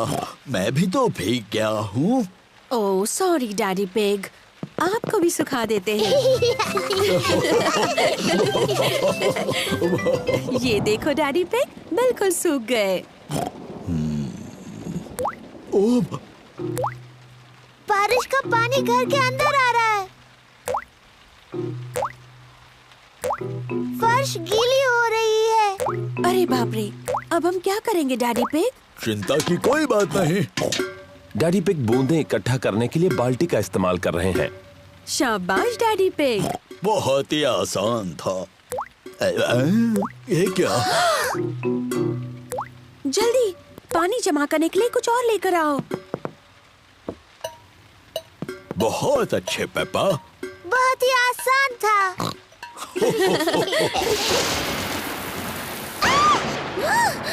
मैं भी तो भीग गया हूँ। ओह सॉरी डैडी पिग, आपको भी सुखा देते हैं। ये देखो डैडी पिग, बिल्कुल सूख गए। बारिश का पानी घर के अंदर आ रहा है। फर्श गीली हो रही है। अरे बाप रे, अब हम क्या करेंगे डैडी पिग? चिंता की कोई बात नहीं। डैडी पिग बूंदें इकट्ठा करने के लिए बाल्टी का इस्तेमाल कर रहे हैं। शाबाश डैडी पिग। बहुत ही आसान था। ये क्या? जल्दी, पानी जमा करने के लिए कुछ और लेकर आओ। बहुत अच्छे पेपा। बहुत ही आसान था।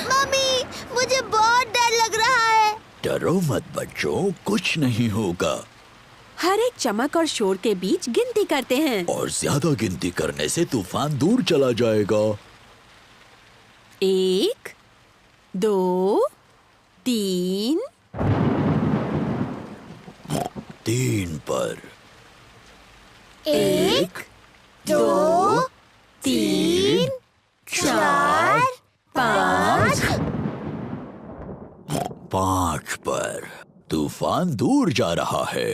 मम्मी, मुझे बहुत डर लग रहा है। डरो मत बच्चों, कुछ नहीं होगा। हर एक चमक और शोर के बीच गिनती करते हैं। और ज्यादा गिनती करने से तूफान दूर चला जाएगा। 1, 2, 3। 3 पर। 1, 2, 3, 4, 5। 5 पर। तूफान दूर जा रहा है।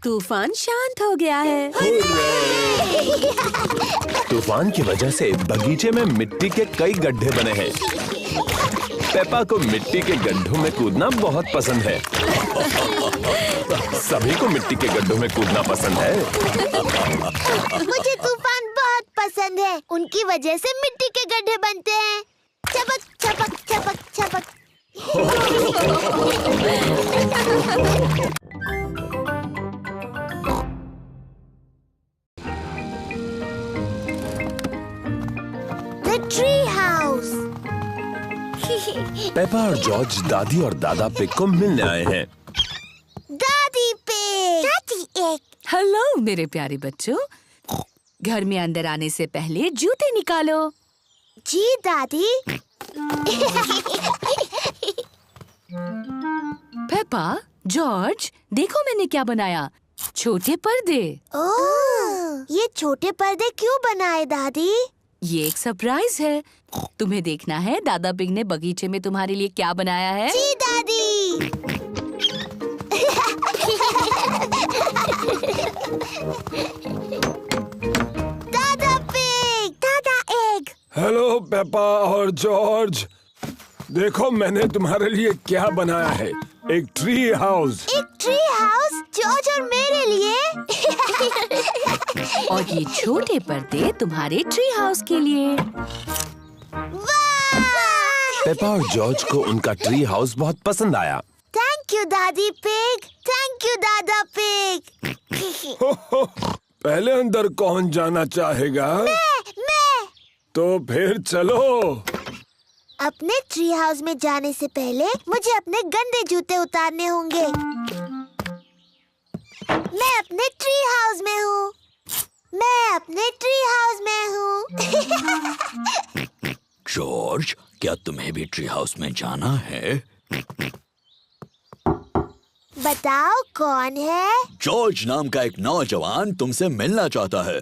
तूफान शांत हो गया है। तूफान की वजह से बगीचे में मिट्टी के कई गड्ढे बने हैं। पेपा को मिट्टी के गड्ढों में कूदना बहुत पसंद है। सभी को मिट्टी के गड्ढों में कूदना पसंद है। मुझे तूफान बहुत पसंद है। हैं। उनकी वजह से मिट्टी के गड्ढे बनते हैं। चपक चपक चपक चपक। The tree house. पेपा और जॉर्ज दादी और दादा पिग को मिलने आए हैं। दादी पिग। दादी एक। हेलो मेरे प्यारे बच्चों, घर में अंदर आने से पहले जूते निकालो। जी दादी। पेपा, जॉर्ज, देखो मैंने क्या बनाया, छोटे पर्दे। ओह, ये छोटे पर्दे क्यों बनाए दादी? ये एक सरप्राइज है, तुम्हें देखना है दादा पिग ने बगीचे में तुम्हारे लिए क्या बनाया है। जी दादी। दादा पिग, दादा एग। हेलो पेपा और जॉर्ज, देखो मैंने तुम्हारे लिए क्या बनाया है, एक ट्री हाउस। एक ट्री हाउस जॉर्ज और मेरे लिए। और ये छोटे पर्दे तुम्हारे ट्री हाउस के लिए। पेपा और जॉर्ज को उनका ट्री हाउस बहुत पसंद आया। थैंक यू दादी पिग, थैंक यू दादा पिग। पहले अंदर कौन जाना चाहेगा? मैं। तो फिर चलो। अपने ट्री हाउस में जाने से पहले मुझे अपने गंदे जूते उतारने होंगे। मैं अपने ट्री हाउस में हूँ। मैं अपने ट्री हाउस में हूँ। जॉर्ज, क्या तुम्हें भी ट्री हाउस में जाना है? बताओ कौन है? जॉर्ज नाम का एक नौजवान तुमसे मिलना चाहता है।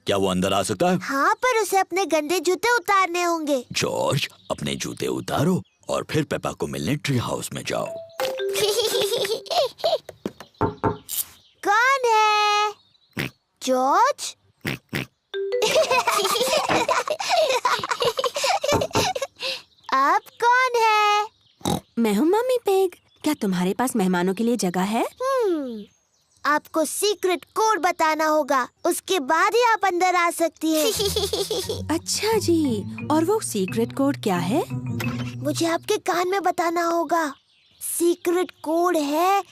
क्या वो अंदर आ सकता है? हाँ, पर उसे अपने गंदे जूते उतारने होंगे। जॉर्ज, अपने जूते उतारो और फिर पेपा को मिलने ट्री हाउस में जाओ। कौन है? जॉर्ज? अब कौन है? मैं हूँ मम्मी पिग। क्या तुम्हारे पास मेहमानों के लिए जगह है? आपको सीक्रेट कोड बताना होगा, उसके बाद ही आप अंदर आ सकती हैं। अच्छा जी, और वो सीक्रेट कोड क्या है? मुझे आपके कान में बताना होगा। सीक्रेट कोड है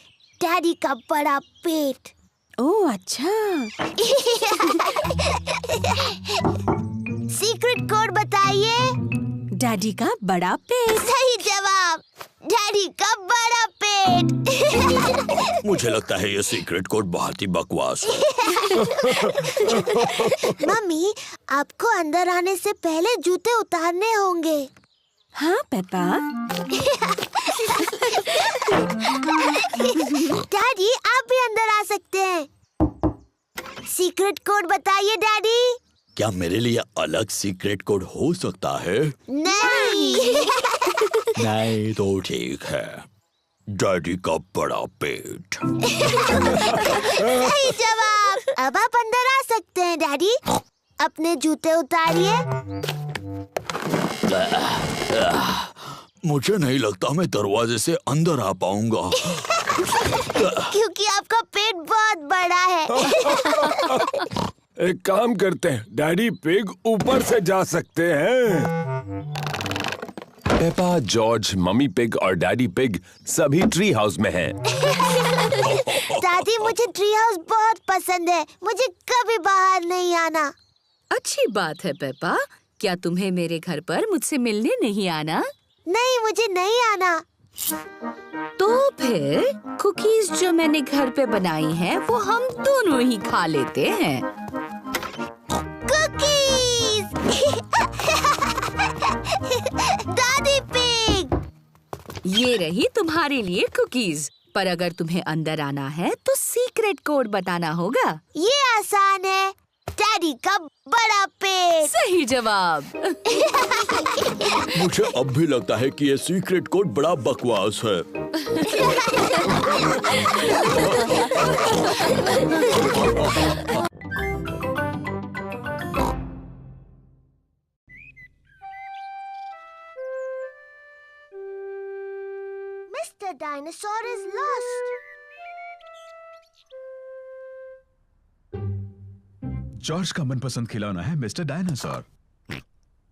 डैडी का बड़ा पेट। ओह अच्छा। सीक्रेट कोड बताइए। डैडी का बड़ा पेट। सही जवाब, डैडी का बड़ा पेट। मुझे लगता है ये सीक्रेट कोड बहुत ही बकवास है। मम्मी, आपको अंदर आने से पहले जूते उतारने होंगे। हाँ पेपा। डैडी, आप भी अंदर आ सकते हैं। सीक्रेट कोड बताइए डैडी। क्या मेरे लिए अलग सीक्रेट कोड हो सकता है? नहीं। नहीं तो ठीक है, डैडी का बड़ा पेट। सही जवाब। अब आप अंदर आ सकते हैं डैडी। अपने जूते उतारिए। मुझे नहीं लगता मैं दरवाजे से अंदर आ पाऊंगा। क्योंकि आपका पेट बहुत बड़ा है। एक काम करते हैं, डैडी पिग ऊपर से जा सकते हैं। पेपा, जॉर्ज, मम्मी पिग और डैडी पिग सभी ट्री हाउस में हैं। दादी, मुझे ट्री हाउस बहुत पसंद है। मुझे कभी बाहर नहीं आना। अच्छी बात है पेपा, क्या तुम्हें मेरे घर पर मुझसे मिलने नहीं आना? नहीं, मुझे नहीं आना। तो फिर कुकीज जो मैंने घर पे बनाई हैं, वो हम दोनों ही खा लेते हैं। कुकीज। दादी पिग। ये रही तुम्हारे लिए कुकीज, पर अगर तुम्हें अंदर आना है तो सीक्रेट कोड बताना होगा। ये आसान है, डैडी का बड़ा पेट। सही जवाब। मुझे अब भी लगता है कि ये सीक्रेट कोड बड़ा बकवास है। Mr. Dinosaur is lost. George का मनपसंद खिलौना है मिस्टर डायनासोर।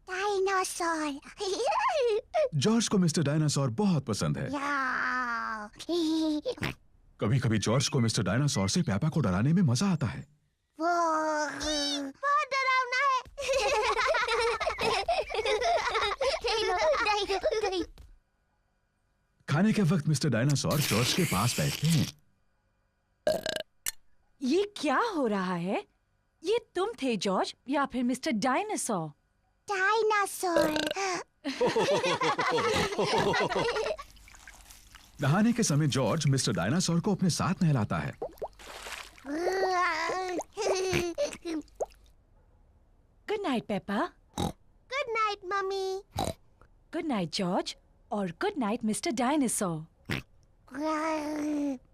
डायनासोर। जॉर्ज को मिस्टर डायनासोर बहुत पसंद है। कभी कभी जॉर्ज को मिस्टर डायनासोर से पेपा को डराने में मजा आता है। वो बहुत डरावना है। खाने के वक्त मिस्टर डायनासोर जॉर्ज के पास बैठते हैं। ये क्या हो रहा है? ये तुम थे जॉर्ज या फिर मिस्टर डायनासोर? डायनासोर। नहाने के समय जॉर्ज मिस्टर डायनासोर को अपने साथ नहलाता है। Good night Peppa. Good night mummy. Good night George और गुड नाइट मिस्टर डायनासोर।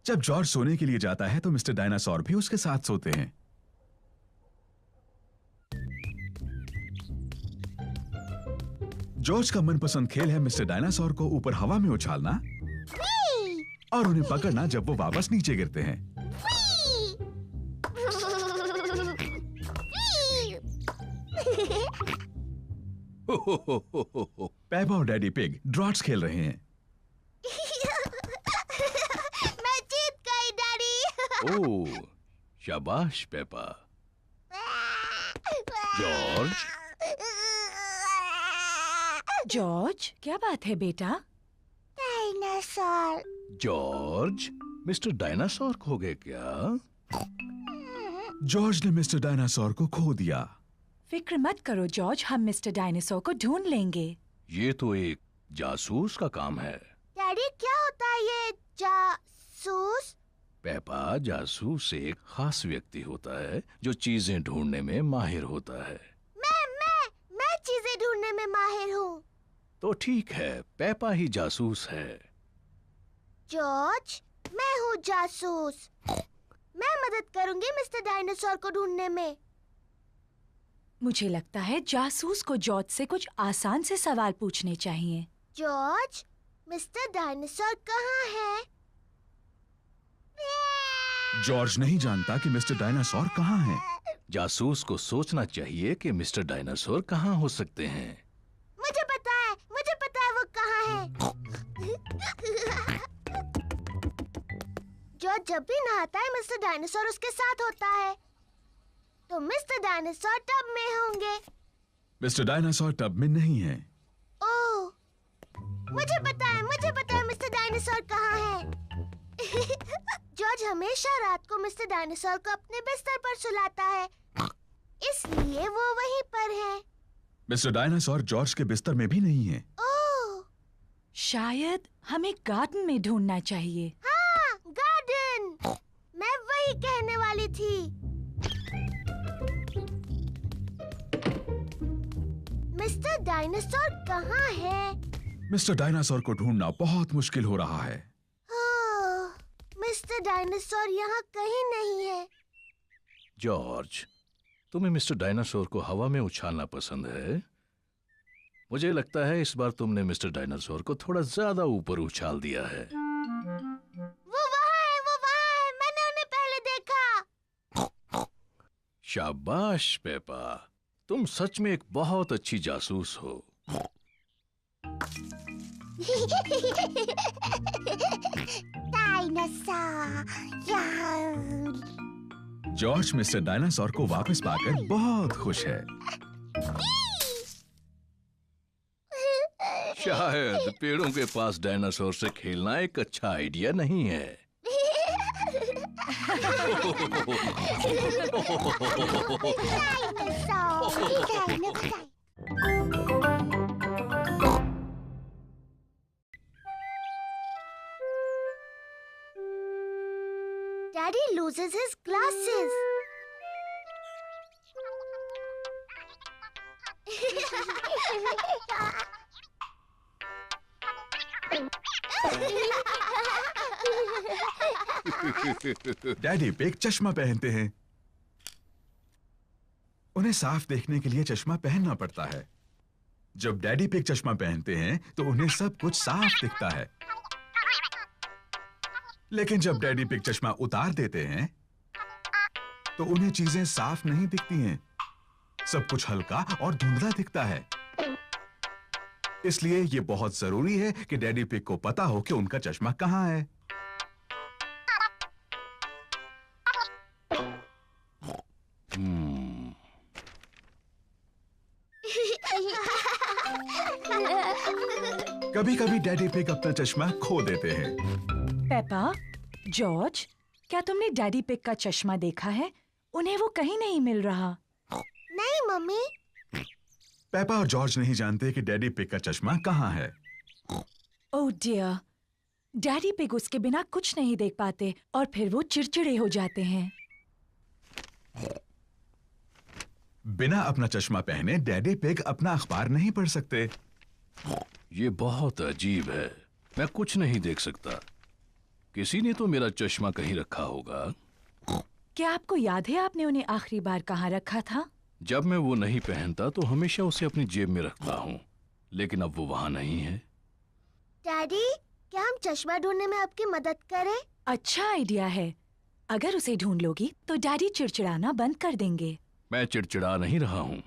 जब जॉर्ज सोने के लिए जाता है तो मिस्टर डायनासोर भी उसके साथ सोते हैं। जॉर्ज का मनपसंद खेल है मिस्टर डायनासोर को ऊपर हवा में उछालना और उन्हें पकड़ना जब वो वापस नीचे गिरते हैं। पेपा और डैडी पिग ड्रॉट्स खेल रहे हैं। मैं जीत गई डैडी। ओह, शाबाश पेपा। जॉर्ज, जॉर्ज क्या बात है बेटा? डायनासोर। जॉर्ज, मिस्टर डायनासोर खो गए क्या? जॉर्ज ने मिस्टर डायनासोर को खो दिया। फिक्र मत करो जॉर्ज, हम मिस्टर डायनासोर को ढूंढ लेंगे। ये तो एक जासूस का काम है। डैडी क्या होता है ये जासूस? पेपा, जासूस एक खास व्यक्ति होता है जो चीजें ढूंढने में माहिर होता है। मैं चीजें ढूंढने में माहिर हूँ। तो ठीक है, पेपा ही जासूस है। जॉर्ज, मैं हूँ जासूस। मैं मदद करूंगी मिस्टर डायनासोर को ढूंढने में। मुझे लगता है जासूस को जॉर्ज से कुछ आसान से सवाल पूछने चाहिए। जॉर्ज, मिस्टर डायनासोर कहाँ है? जॉर्ज नहीं जानता कि मिस्टर डायनासोर कहाँ है। जासूस को सोचना चाहिए कि मिस्टर डायनासोर कहाँ हो सकते हैं। मुझे पता है वो कहाँ है। जॉर्ज जब भी नहाता है मिस्टर डायनासोर उसके साथ होता है। तो मिस्टर डायनासोर टब में होंगे। मिस्टर डायनासोर टब में नहीं है। ओह, मुझे पता है मिस्टर डायनासोर कहाँ है। जॉर्ज हमेशा रात को मिस्टर डायनासोर को अपने बिस्तर पर सुलाता है, इसलिए वो वहीं पर है। मिस्टर डायनासोर जॉर्ज के बिस्तर में भी नहीं है। ओह, शायद हमें गार्डन में ढूंढना चाहिए। हाँ, गार्डन। मैं वही कहने वाली थी। मिस्टर डायनासोर कहाँ है? मिस्टर डायनासोर को ढूंढना बहुत मुश्किल हो रहा है। मिस्टर डायनासोर यहाँ कहीं नहीं है। जॉर्ज, तुम्हें मिस्टर डायनासोर को हवा में उछालना पसंद है। मुझे लगता है इस बार तुमने मिस्टर डायनासोर को थोड़ा ज्यादा ऊपर उछाल दिया है। वो वहाँ है, मैंने उन्हें पहले देखा। शाबाश पेपा, तुम सच में एक बहुत अच्छी जासूस हो। जॉर्ज मिस्टर डायनासोर को वापस पाकर बहुत खुश है। शायद पेड़ों के पास डायनासोर से खेलना एक अच्छा आइडिया नहीं है। Daddy loses his glasses. Daddy pig चश्मा पहनते हैं। उन्हें साफ देखने के लिए चश्मा पहनना पड़ता है। जब डैडी पिग चश्मा पहनते हैं तो उन्हें सब कुछ साफ दिखता है। लेकिन जब डैडी पिग चश्मा उतार देते हैं तो उन्हें चीजें साफ नहीं दिखती हैं। सब कुछ हल्का और धुंधला दिखता है। इसलिए ये बहुत जरूरी है कि डैडी पिग को पता हो कि उनका चश्मा कहाँ है। कभी-कभी डैडी पिग अपना चश्मा खो देते हैं। पेपा, जॉर्ज, क्या तुमने डैडी पिग का चश्मा देखा है? उन्हें वो कहीं नहीं मिल रहा। नहीं मम्मी। पेपा और जॉर्ज नहीं जानते कि डैडी पिग का चश्मा कहाँ है। ओह डियर, डैडी पिग उसके बिना कुछ नहीं देख पाते और फिर वो चिड़चिड़े हो जाते हैं। बिना अपना चश्मा पहने डैडी पिग अपना अखबार नहीं पढ़ सकते। ये बहुत अजीब है, मैं कुछ नहीं देख सकता। किसी ने तो मेरा चश्मा कहीं रखा होगा। क्या आपको याद है आपने उन्हें आखिरी बार कहाँ रखा था? जब मैं वो नहीं पहनता तो हमेशा उसे अपनी जेब में रखता हूँ, लेकिन अब वो वहाँ नहीं है। डैडी, क्या हम चश्मा ढूंढने में आपकी मदद करें? अच्छा आइडिया है। अगर उसे ढूंढ लोगी तो डैडी चिड़चिड़ाना बंद कर देंगे। मैं चिड़चिड़ा नहीं रहा हूँ।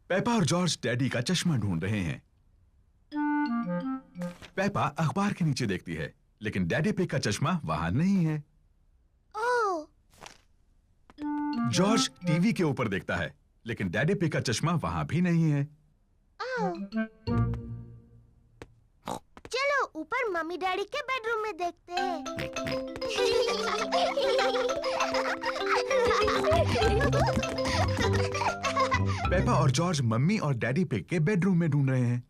पेपा और जॉर्ज डैडी का चश्मा ढूंढ रहे हैं। पेपा अखबार के नीचे देखती है, लेकिन डैडी पिग का चश्मा वहां नहीं है। ओह! जॉर्ज टीवी के ऊपर देखता है, लेकिन डैडी पिग का चश्मा वहां भी नहीं है। चलो ऊपर मम्मी डैडी के बेडरूम में देखते हैं। पेपा और जॉर्ज मम्मी और डैडी पिग के बेडरूम में ढूंढ रहे हैं।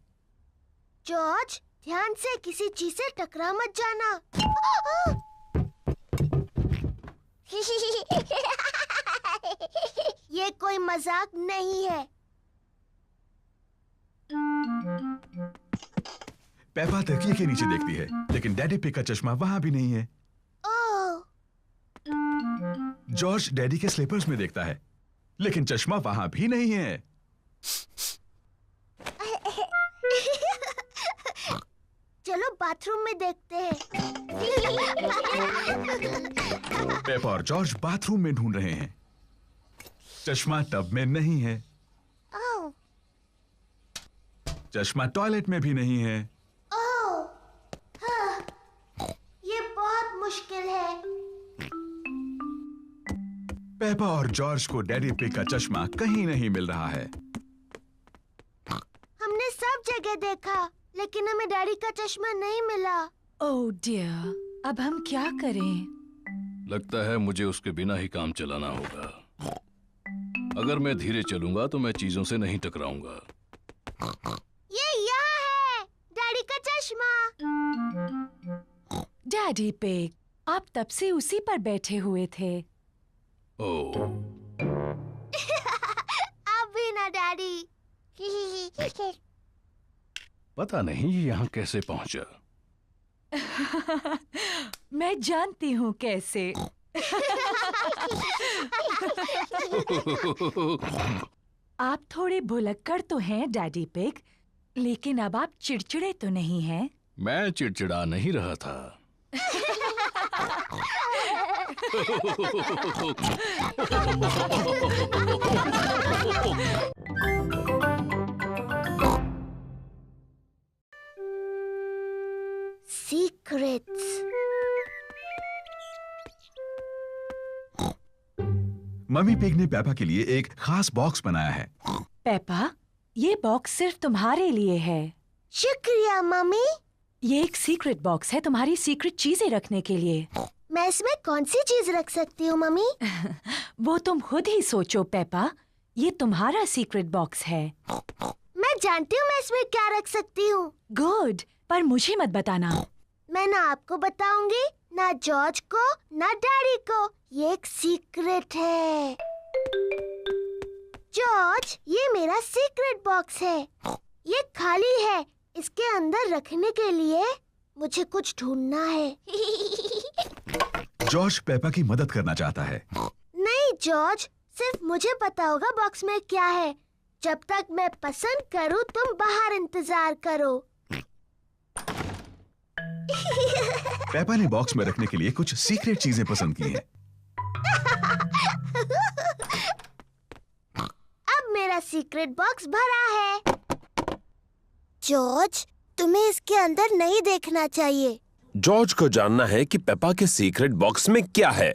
जॉर्ज, ध्यान से किसी चीज से टकरा मत जाना। ये कोई मजाक नहीं है। पेपा तकिए के नीचे देखती है, लेकिन डैडी पिग का चश्मा वहां भी नहीं है। ओह! जॉर्ज डैडी के स्लीपर्स में देखता है, लेकिन चश्मा वहां भी नहीं है। चलो बाथरूम में देखते हैं। पेपा और जॉर्ज बाथरूम में ढूंढ रहे हैं। चश्मा टब में नहीं है। ओह! चश्मा टॉयलेट में भी नहीं है। ओह! हाँ, ये बहुत मुश्किल है। पेपा और जॉर्ज को डैडी पिग का चश्मा कहीं नहीं मिल रहा है। हमने सब जगह देखा, लेकिन हमें डैडी का चश्मा नहीं मिला। ओह डियर, अब हम क्या करें? लगता है मुझे उसके बिना ही काम चलाना होगा। अगर मैं धीरे चलूंगा तो मैं चीजों से नहीं टकराऊंगा। ये यहाँ है, डैडी का चश्मा। डैडी पिग, आप तब से उसी पर बैठे हुए थे। ओह, आप भी ना डैडी। पता नहीं ये यहाँ कैसे पहुंचा। मैं जानती हूँ कैसे। आप थोड़े भुलक्कड़ तो हैं डैडी पिग, लेकिन अब आप चिड़चिड़े तो नहीं हैं? मैं चिड़चिड़ा नहीं रहा था। सीक्रेट्स। मम्मी पिग ने पेपा के लिए एक खास बॉक्स बनाया है। पेपा, ये बॉक्स सिर्फ तुम्हारे लिए है। शुक्रिया मम्मी। ये एक सीक्रेट बॉक्स है तुम्हारी सीक्रेट चीजें रखने के लिए। मैं इसमें कौन सी चीज रख सकती हूँ मम्मी? वो तुम खुद ही सोचो पेपा। ये तुम्हारा सीक्रेट बॉक्स है। मैं जानती हूँ मैं इसमें क्या रख सकती हूँ। गुड, पर मुझे मत बताना। मैं ना आपको बताऊंगी, ना जॉर्ज को, ना डैडी को। ये एक सीक्रेट है। जॉर्ज, ये मेरा सीक्रेट बॉक्स है। ये खाली है। इसके अंदर रखने के लिए मुझे कुछ ढूंढना है। जॉर्ज पेपा की मदद करना चाहता है। नहीं जॉर्ज, सिर्फ मुझे पता होगा बॉक्स में क्या है। जब तक मैं पसंद करूं, तुम बाहर इंतजार करो। पेपा ने बॉक्स में रखने के लिए कुछ सीक्रेट चीजें पसंद की हैं। अब मेरा सीक्रेट बॉक्स भरा है। जॉर्ज, तुम्हें इसके अंदर नहीं देखना चाहिए। जॉर्ज को जानना है कि पेपा के सीक्रेट बॉक्स में क्या है।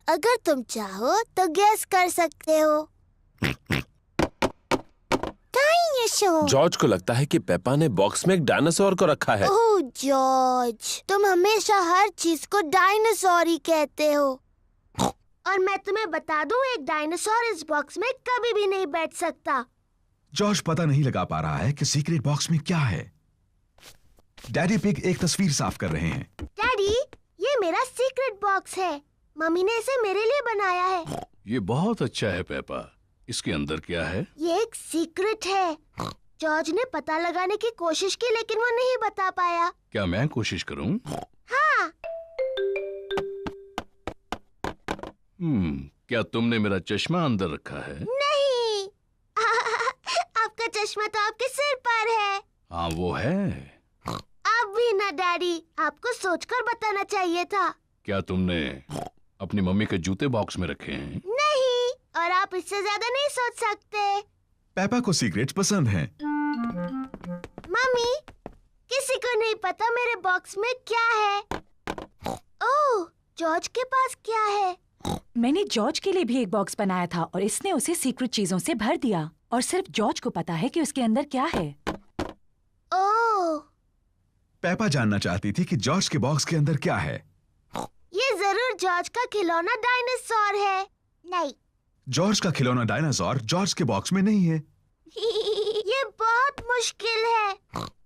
अगर तुम चाहो तो गैस कर सकते हो। जॉर्ज को लगता है कि पेपा ने बॉक्स में एक डायनासोर को रखा है। ओह जॉर्ज, तुम हमेशा हर चीज को डायनासोर ही कहते हो। और मैं तुम्हें बता दूं, एक डायनासोर इस बॉक्स में कभी भी नहीं बैठ सकता। जॉर्ज पता नहीं लगा पा रहा है कि सीक्रेट बॉक्स में क्या है। डैडी पिग एक तस्वीर साफ कर रहे हैं। डैडी, ये मेरा सीक्रेट बॉक्स है। मम्मी ने इसे मेरे लिए बनाया है। ये बहुत अच्छा है पेपा। इसके अंदर क्या है? ये एक सीक्रेट है। जॉर्ज ने पता लगाने की कोशिश की, लेकिन वो नहीं बता पाया। क्या मैं कोशिश करूं? हाँ। क्या तुमने मेरा चश्मा अंदर रखा है? नहीं। आपका चश्मा तो आपके सिर पर है। हाँ वो है। अब भी ना डैडी, आपको सोचकर बताना चाहिए था। क्या तुमने अपनी मम्मी के जूते बॉक्स में रखे हैं? नहीं, और आप इससे ज्यादा नहीं सोच सकते। पेपा को सीक्रेट्स पसंद हैं। मम्मी, किसी को नहीं पता मेरे बॉक्स में क्या है। ओह, जॉर्ज के पास क्या है? मैंने जॉर्ज के लिए भी एक बॉक्स बनाया था और इसने उसे सीक्रेट चीजों से भर दिया और सिर्फ जॉर्ज को पता है कि उसके अंदर क्या है। ओह, पेपा जानना चाहती थी कि जॉर्ज के बॉक्स के अंदर क्या है। ये जरूर जॉर्ज का खिलौना डायनासोर है। नहीं, जॉर्ज का खिलौना डायनासोर जॉर्ज के बॉक्स में नहीं है। ये बहुत मुश्किल है,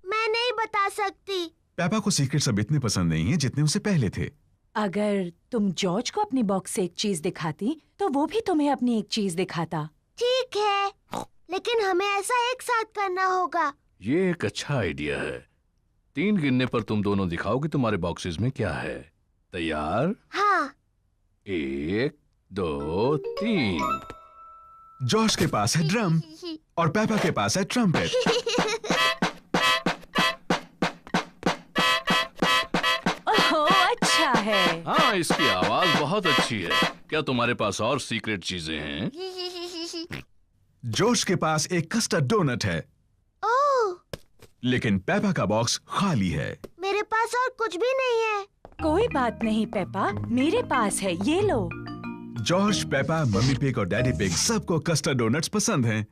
मैं नहीं बता सकती। पेपा को सीक्रेट्स अब इतने पसंद नहीं है जितने उसे पहले थे। अगर तुम जॉर्ज को अपनी बॉक्स से एक चीज दिखाती तो वो भी तुम्हें अपनी एक चीज दिखाता। ठीक है, लेकिन हमें ऐसा एक साथ करना होगा। ये एक अच्छा आइडिया है। 3 गिनने पर तुम दोनों दिखाओ कि तुम्हारे बॉक्सेस में क्या है। तैयार? हाँ। 1, 2, 3। जॉर्ज के पास है ड्रम और पेपा के पास है ट्रम्पेट। ओह, अच्छा है। हाँ, इसकी आवाज बहुत अच्छी है। क्या तुम्हारे पास और सीक्रेट चीजें हैं? जॉर्ज के पास एक कस्टर्ड डोनट है। ओह, लेकिन पेपा का बॉक्स खाली है। मेरे पास और कुछ भी नहीं है। कोई बात नहीं पेपा, मेरे पास है, ये लो। जॉर्ज, पेपा, मम्मी पिग और डैडी पिग सबको कस्टर्ड डोनट्स पसंद हैं।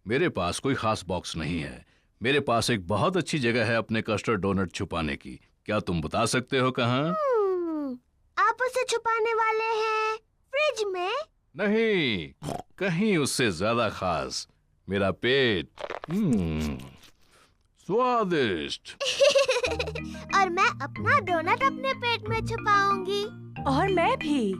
मेरे पास कोई खास बॉक्स नहीं है। मेरे पास एक बहुत अच्छी जगह है अपने कस्टर्ड डोनट छुपाने की। क्या तुम बता सकते हो कहाँ? आप उसे छुपाने वाले हैं फ्रिज में? नहीं, कहीं उससे ज्यादा खास। मेरा पेट। स्वादिष्ट। और मैं अपना डोनट अपने पेट में छुपाऊंगी। और मैं भी।